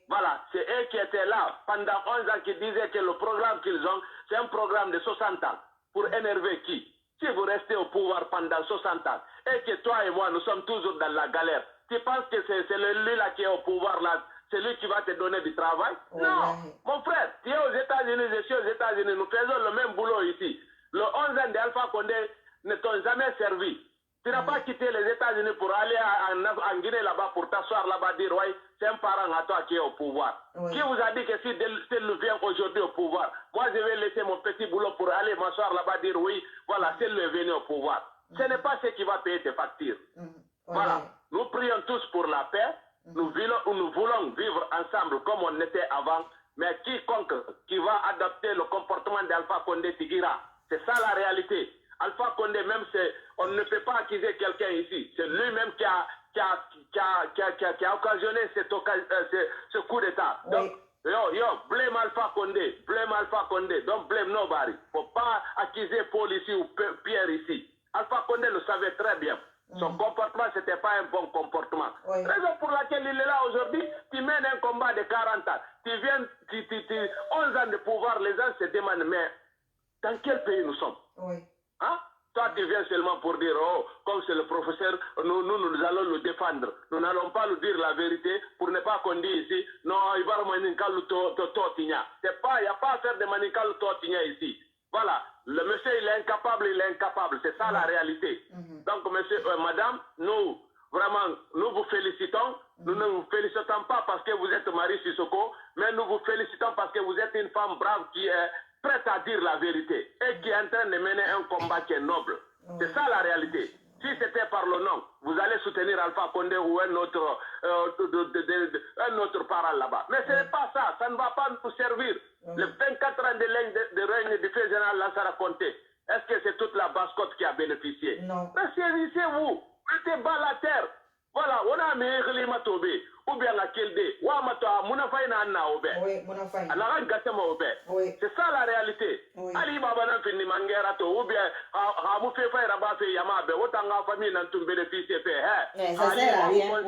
Voilà, c'est eux qui étaient là pendant 11 ans qui disaient que le programme qu'ils ont, c'est un programme de 60 ans. Pour énerver qui? Si vous restez au pouvoir pendant 60 ans et que toi et moi, nous sommes toujours dans la galère, tu penses que c'est lui là qui est au pouvoir là, c'est lui qui va te donner du travail? Non, mon frère, tu es aux États-Unis, je suis aux États-Unis, nous faisons le même boulot ici. Le 11 ans d'Alpha Condé ne t'ont jamais servi. Tu n'as pas quitté les États-Unis pour aller en Guinée là-bas, pour t'asseoir là-bas, dire, ouais, c'est un parent à toi qui est au pouvoir. Qui vous a dit que si Celle vient aujourd'hui au pouvoir, moi je vais laisser mon petit boulot pour aller m'asseoir là-bas, dire, oui, voilà, Celle est venu au pouvoir. Ce n'est pas ce qui va payer tes factures. Voilà, nous prions tous pour la paix. Nous voulons vivre ensemble comme on était avant, mais quiconque qui va adopter le comportement d'Alpha Condé Tigira, c'est ça la réalité. Alpha Condé, même on ne peut pas accuser quelqu'un ici. C'est lui-même qui a occasionné ce coup d'État. Donc, blame Alpha Condé, don't blame nobody. Faut pas accuser Paul ici ou Pierre ici. Alpha Condé le savait très bien. Son comportement, c'était pas un bon comportement. Raison pour laquelle il est là aujourd'hui, tu mènes un combat de 40 ans. Tu viens, 11 ans de pouvoir, les gens se demandent, mais dans quel pays nous sommes? Hein? Toi, tu viens seulement pour dire, oh, comme c'est le professeur, nous allons le défendre. Nous n'allons pas lui dire la vérité pour ne pas qu'on dise ici, non, il va manical totinya. C'est pas, il n'y a pas à faire de manical totinya ici. Voilà, le monsieur, il est incapable. C'est ça la réalité. Donc, monsieur, madame, nous vous félicitons. Nous ne vous félicitons pas parce que vous êtes Marie Sissoko, mais nous vous félicitons parce que vous êtes une femme brave qui est prête à dire la vérité et qui est en train de mener un combat qui est noble. C'est ça la réalité. Si c'était par le nom, vous allez soutenir Alpha Condé ou un autre parent là-bas. Mais ce n'est pas ça. Ça ne va pas nous servir. Les 24 ans de règne du fait général Lansana Conté, est-ce que c'est toute la basse-côte qui a bénéficié? Non. Mais saisissez-vous. Mettez bas la terre. Voilà, on a mis Relima Tobé, ou bien la Kilde, ou à Mounafaïna Anna Obé. Oui, Mounafaïna. Alors, c'est ça la réalité. Ali Babana Fini Mangerato, ou bien Hamoufé Rabafe Yamabe, autant la famille n'a tout bénéficié. Ça sert à rien.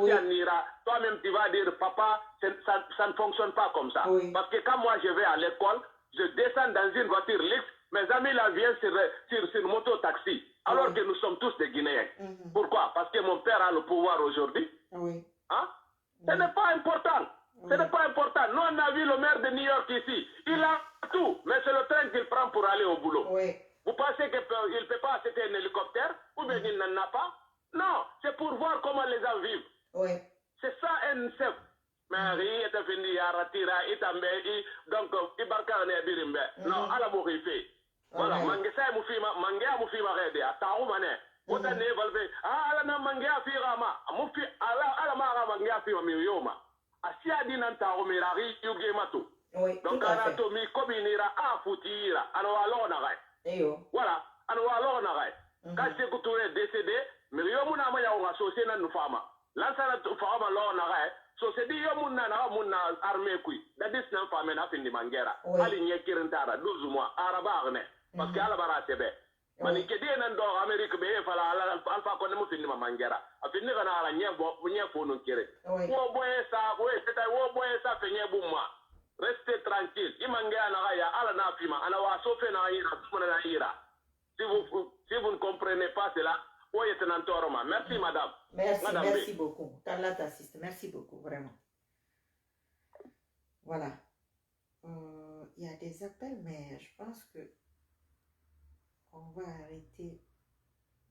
Toi-même, tu vas dire, papa, ça ne fonctionne pas comme ça. Parce que quand moi je vais à l'école, je descends dans une voiture luxe, mes amis là viennent sur moto-taxi. Alors que nous sommes tous des Guinéens. Pourquoi? Parce que mon père a le pouvoir aujourd'hui. Hein? Ce n'est pas important. Ce n'est pas important. Nous, on a vu le maire de New York ici. Il a tout, mais c'est le train qu'il prend pour aller au boulot. Vous pensez qu'il ne peut pas acheter un hélicoptère? Ou bien il n'en a pas? Non, c'est pour voir comment les gens vivent. C'est ça un chef. Mais il est fini à retirer, donc il barca en birimbe. Non, à la mourir. Voilà, mangesa mufima rede ataru mane wota ne valve ala na mangea firama mufi ala mara mangea firama miyoma asia dinan taru mirari yuge matu. Donc anato mi kominira afutira ano alona gai. Voilà, ano alona gai. Quand c'est couture décédé, miyomu na maya on associé na nufama. Lansana fama lona gai. So c'est dit yomuna na munna armée kui. Dadis na fama na findi mangera. Ali nyekirintara 12 mois araba agne. Parce que Alabara Sebe, Manikedi and Dog America Bay, Alpha Conemu Finima Mangera, a Finima Nyefonu Kere. Wo boy sa fenye buma. Restez tranquille. Imangana Raya, Alana Fima, Anawa Sofena Ira. Si vous ne comprenez pas cela, où est un antoroma? Merci madame. Merci beaucoup. Carla t'assiste. Merci beaucoup, vraiment. Voilà. Il y a des appels, mais je pense que... on va arrêter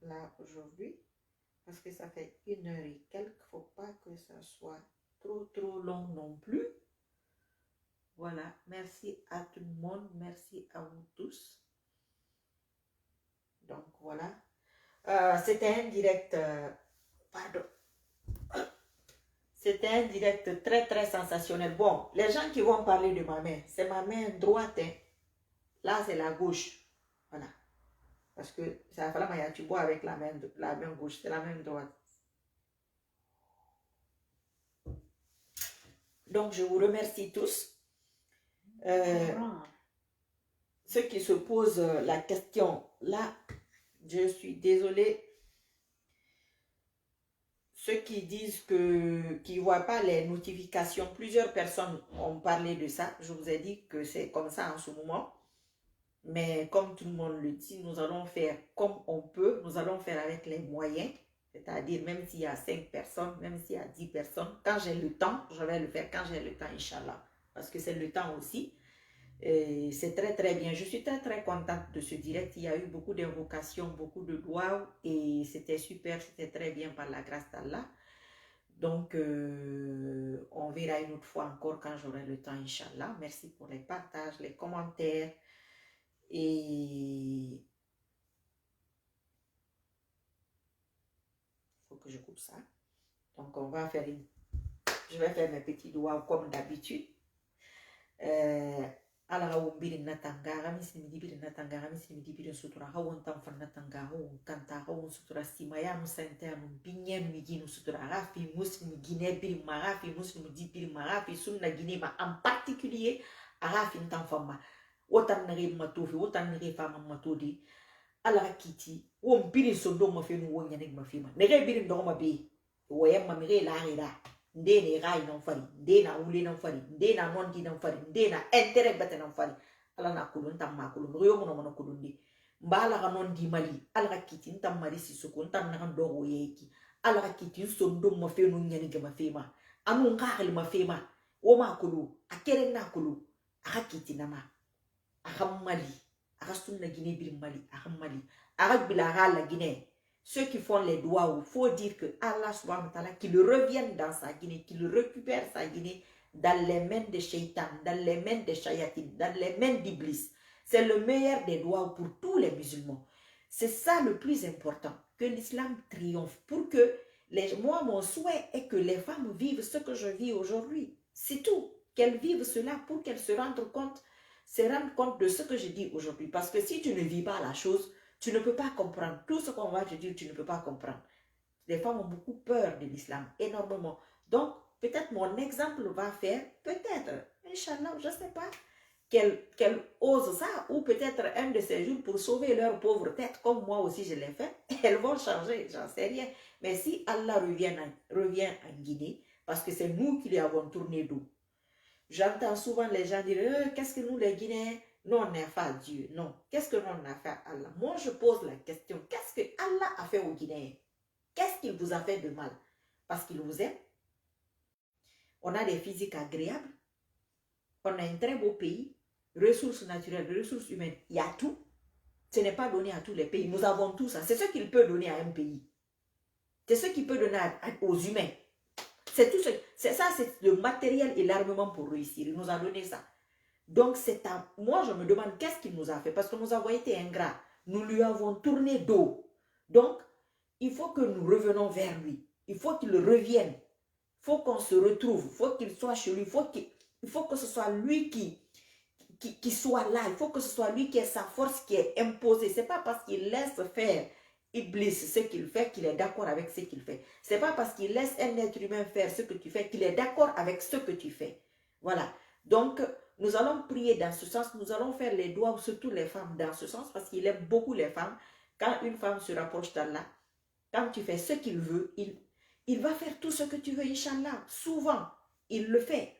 là aujourd'hui. Parce que ça fait 1 heure et quelques. Il ne faut pas que ça soit trop long non plus. Voilà. Merci à tout le monde. Merci à vous tous. Donc voilà. C'était un direct. Pardon. C'était un direct très sensationnel. Bon, les gens qui vont parler de ma main, c'est ma main droite. Hein. Là, c'est la gauche. Voilà. Parce que ça va falloir que tu bois avec la main gauche, c'est la main droite. Donc, je vous remercie tous. Ceux qui se posent la question, là, je suis désolée. Ceux qui disent qu'ils ne voient pas les notifications, plusieurs personnes ont parlé de ça. Je vous ai dit que c'est comme ça en ce moment. Mais comme tout le monde le dit, nous allons faire comme on peut. Nous allons faire avec les moyens. C'est-à-dire même s'il y a 5 personnes, même s'il y a 10 personnes. Quand j'ai le temps, je vais le faire. Quand j'ai le temps, Inch'Allah. Parce que c'est le temps aussi. C'est très bien. Je suis très contente de ce direct. Il y a eu beaucoup d'invocations, beaucoup de doigts. Et c'était super, c'était très bien par la grâce d'Allah. Donc, on verra une autre fois encore quand j'aurai le temps, Inch'Allah. Merci pour les partages, les commentaires. Et il faut que je coupe ça. Donc, on va faire je vais faire mes petits doigts comme d'habitude. Ala birin natanga misimi birin natanga misimi birin sutura hawon tamfan natanga hawon kanta hawon sutura simaya musante anu binyem miginu sutura rafi muslim guinée birin marafi muslim di birin marafi sunna guinée ma en particulier arafi ntamfama wotan nare matofi wotan nare fama matodi ala kiti won birin sondo ma fenu won yanek ma fima nare birin do ma be woyem ma mire la rira ndene rai non fari ndena ule non fari ndena nondi non fari ndena entere bete non fari ala na kulun tamma kulun yo mono kulun di mbala ga non di mali ala kiti ntam mari sisuko ntam na ndo yeki ala kiti sondo ma fenu nyani ga ma fema anu ngakali ma fema o ma kulu akere na kulu aka kiti nama aka mali aka sunna guinée bir mali aka mali aka bilara la guinée. Ceux qui font les doigts, il faut dire que Allah subhanahu wa ta'ala, qu'il revienne dans sa Guinée, qu'il récupère sa Guinée dans les mains de Shaitan, dans les mains de Shayatin, dans les mains d'Iblis. C'est le meilleur des doigts pour tous les musulmans. C'est ça le plus important, que l'islam triomphe. Pour que, moi, mon souhait est que les femmes vivent ce que je vis aujourd'hui. C'est tout. Qu'elles vivent cela pour qu'elles se rendent compte de ce que je dis aujourd'hui. Parce que si tu ne vis pas la chose, tu ne peux pas comprendre. Tout ce qu'on va te dire, tu ne peux pas comprendre. Les femmes ont beaucoup peur de l'islam, énormément. Donc, peut-être mon exemple va faire, peut-être, Inch'Allah, je ne sais pas, qu'elles osent ça, ou peut-être un de ces jours pour sauver leur pauvre tête, comme moi aussi je l'ai fait, elles vont changer, j'en sais rien. Mais si Allah revient en Guinée, parce que c'est nous qui lui avons tourné dos. J'entends souvent les gens dire, qu'est-ce que nous les Guinéens, nous, on n'a pas Dieu. Non. Qu'est-ce que nous, on a fait à Allah? Moi, je pose la question. Qu'est-ce que Allah a fait aux Guinéens? Qu'est-ce qu'il vous a fait de mal? Parce qu'il vous aime. On a des physiques agréables. On a un très beau pays. Ressources naturelles, ressources humaines. Il y a tout. Ce n'est pas donné à tous les pays. Nous avons tout ça. C'est ce qu'il peut donner à un pays. C'est ce qu'il peut donner aux humains. C'est tout ce. C'est ça, c'est le matériel et l'armement pour réussir. Il nous a donné ça. Donc, moi, je me demande qu'est-ce qu'il nous a fait. Parce que nous avons été ingrats. Nous lui avons tourné dos. Donc, il faut que nous revenons vers lui. Il faut qu'il revienne. Il faut qu'on se retrouve. Il faut qu'il soit chez lui. Il faut que ce soit lui qui soit là. Il faut que ce soit lui qui ait sa force qui est imposée. Ce n'est pas parce qu'il laisse faire Iblis ce qu'il fait qu'il est d'accord avec ce qu'il fait. Ce n'est pas parce qu'il laisse un être humain faire ce que tu fais qu'il est d'accord avec ce que tu fais. Voilà. Donc, nous allons prier dans ce sens, nous allons faire les doigts, surtout les femmes, dans ce sens, parce qu'il aime beaucoup les femmes. Quand une femme se rapproche d'Allah, quand tu fais ce qu'il veut, il va faire tout ce que tu veux, Inch'Allah. Souvent, il le fait.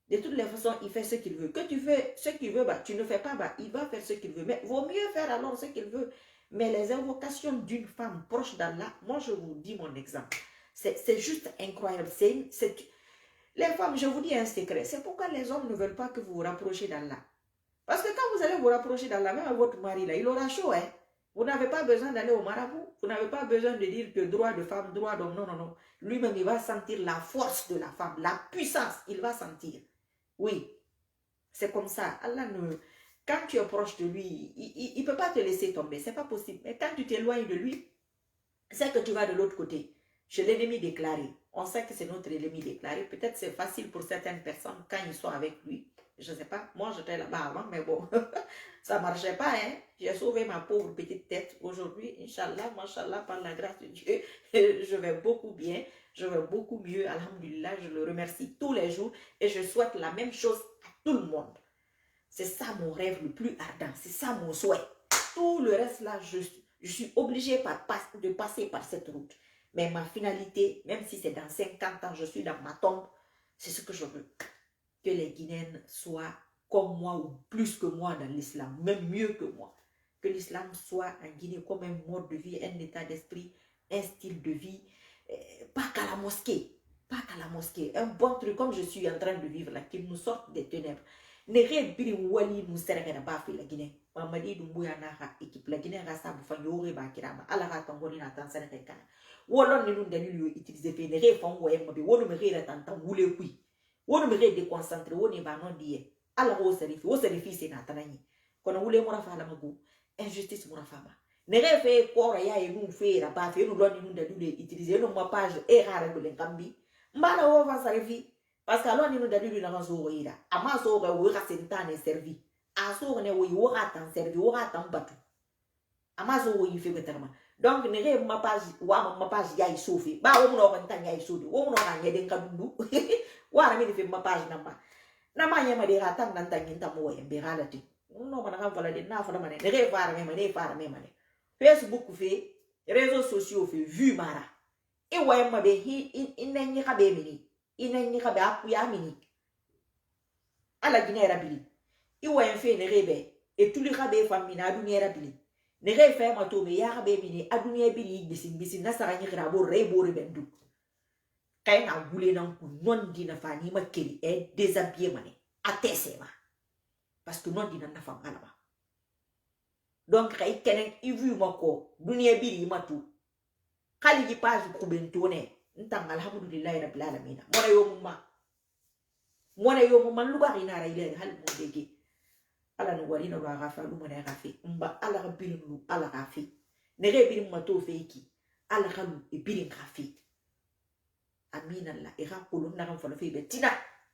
De toutes les façons, il fait ce qu'il veut. Que tu fais ce qu'il veut, tu ne fais pas, il va faire ce qu'il veut. Mais il vaut mieux faire alors ce qu'il veut. Mais les invocations d'une femme proche d'Allah, moi je vous dis mon exemple. C'est juste incroyable. Les femmes, je vous dis un secret. C'est pourquoi les hommes ne veulent pas que vous vous rapprochiez d'Allah. Parce que quand vous allez vous rapprocher dans la main à votre mari, là, il aura chaud, hein. Vous n'avez pas besoin d'aller au marabout. Vous n'avez pas besoin de dire que droit de femme, droit d'homme. Non, non, non. Lui-même, il va sentir la force de la femme, la puissance. Il va sentir. Oui. C'est comme ça. Allah ne... Quand tu es proche de lui, il ne peut pas te laisser tomber. Ce n'est pas possible. Mais quand tu t'éloignes de lui, c'est que tu vas de l'autre côté. Chez l'ennemi déclaré. On sait que c'est notre ennemi déclaré. Peut-être c'est facile pour certaines personnes quand ils sont avec lui. Je ne sais pas. Moi, j'étais là-bas avant, mais bon, ça ne marchait pas. Hein? J'ai sauvé ma pauvre petite tête. Aujourd'hui, Inch'Allah, Mashallah, par la grâce de Dieu, je vais beaucoup bien. Je vais beaucoup mieux. Alhamdulillah, je le remercie tous les jours. Et je souhaite la même chose à tout le monde. C'est ça mon rêve le plus ardent. C'est ça mon souhait. Tout le reste là, je suis obligée de passer par cette route. Mais ma finalité, même si c'est dans 50 ans, je suis dans ma tombe, c'est ce que je veux. Que les Guinéens soient comme moi ou plus que moi dans l'islam, même mieux que moi. Que l'islam soit en Guinée comme un mode de vie, un état d'esprit, un style de vie, pas qu'à la mosquée. Pas qu'à la mosquée. Un bon truc comme je suis en train de vivre là, qui nous sorte des ténèbres. Nere biri wali nous serre na ba fi la Guinée. Mamadi Doumbouya naha équipe la Guinée rasa bu fa yore ba kirama. Ala ka tangoni na tan serre kana. Wolon ni nun dalil yo utiliser fe nere fa woye mabe wonu me rera tan tan wule kui. Wonu me re déconcentré woni ba non die. Ala wo serifi se na tanani. Kono wule mo rafa la mago. Injustice mo rafa ba. Nere fe ko ra ya e nun fe ra ba fe nun lon ni nun dalil utiliser no ma page e rara ko len kambi. Mbala wo fa serifi. Parce que alors nous d'habitude dans un jour là, à ma soeur où il a servi, à soeur ne où il a tant servi, où a tant battu, à ma soeur où il fait bêtement. Donc ne rêve ma page y a sauvé, bah on n'a pas y a sauvé, on n'a rien d'un cabou, ou à la fait ma page nama yama de ratan nan tangin tamo e beralati, on n'a pas de na fa mané, ne rêve voir même mané. Facebook fait, réseaux sociaux fait, vu mara, et ouais ma be in n'est pas béni. Ina ni kabe akuya mini ala Guinée rabili iwa en fe ne rebe et tous les kabe famina adunia rabili ne rebe fa ma to me ya kabe mini adunia bili bisin na sara ni rabo rebo rebendu kay na gule nan ku non dina fa ni makeli e déshabillé mané atesema parce que non dina na fa alaba donc kay kenen ivu mako dunia bili matu kali ji page ko bentone ntang alhamdulillah rabbil alamin mona yomuma lubari na raile hal mo dege ala no wali no rafa lu mona rafi mba ala rabbil lu ala rafi ne rebi ma to feki ala khalu e birin rafi amin allah e rakulu na ran folo fe betina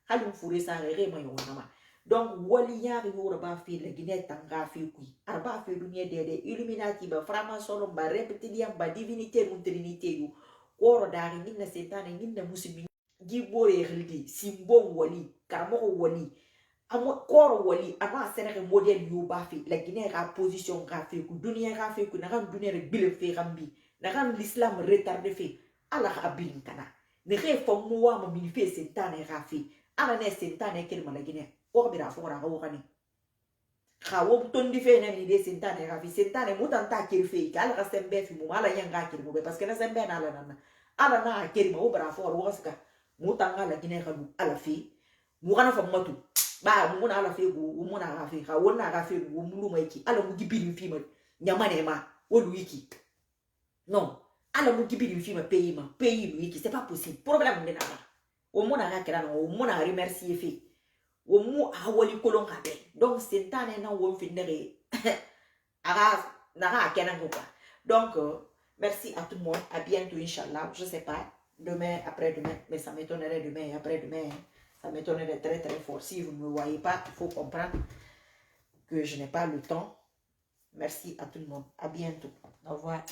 halu fure sa re ma yo nama donc wali yari yo ba fi la Guinée tanga fi ku arba fi dunia de illuminati ba franc-maçon ba reptilian ba divinité mun trinité yo koro dari ninna setane ninna muslimi gibore khildi simbon wali karamo wali amo koro wali ama senere model yo bafi la Guinée ra position ra fe ku dunia ra fe ku na ran dunia re bile fe rambi na ran l'islam retardé fe ala abin kana ne re fo mo ma mi fe setane ra fe ala ne setane kel ma la Guinée o bira fo ra ko kani khawo tondi fe na ni de setane ra fe setane mutanta kel fe kala ka sembe fi mo ala yanga kel mo parce que na sembe na ala nana ala na keri ma obra fo ro waska mutanga la Guinée khalu ala fi mu kana fa matu ba mu na ala fi go mu na ala fi ka wona ala fi go mu lu maiki ala mu gibiri fi ma nyama ne ma wolu wiki non ala mu gibiri fi ma pays lu wiki c'est pas possible problème de na o mu na ga kera no o mu na remercier fi o mu awali kolon ka be donc c'est tane na wo fi ndere ara na ga kenan ko quoi donc merci à tout le monde. À bientôt, Inch'Allah. Je ne sais pas. Demain, après-demain. Mais ça m'étonnerait demain et après-demain. Ça m'étonnerait très très fort. Si vous ne me voyez pas, il faut comprendre que je n'ai pas le temps. Merci à tout le monde. À bientôt. Au revoir.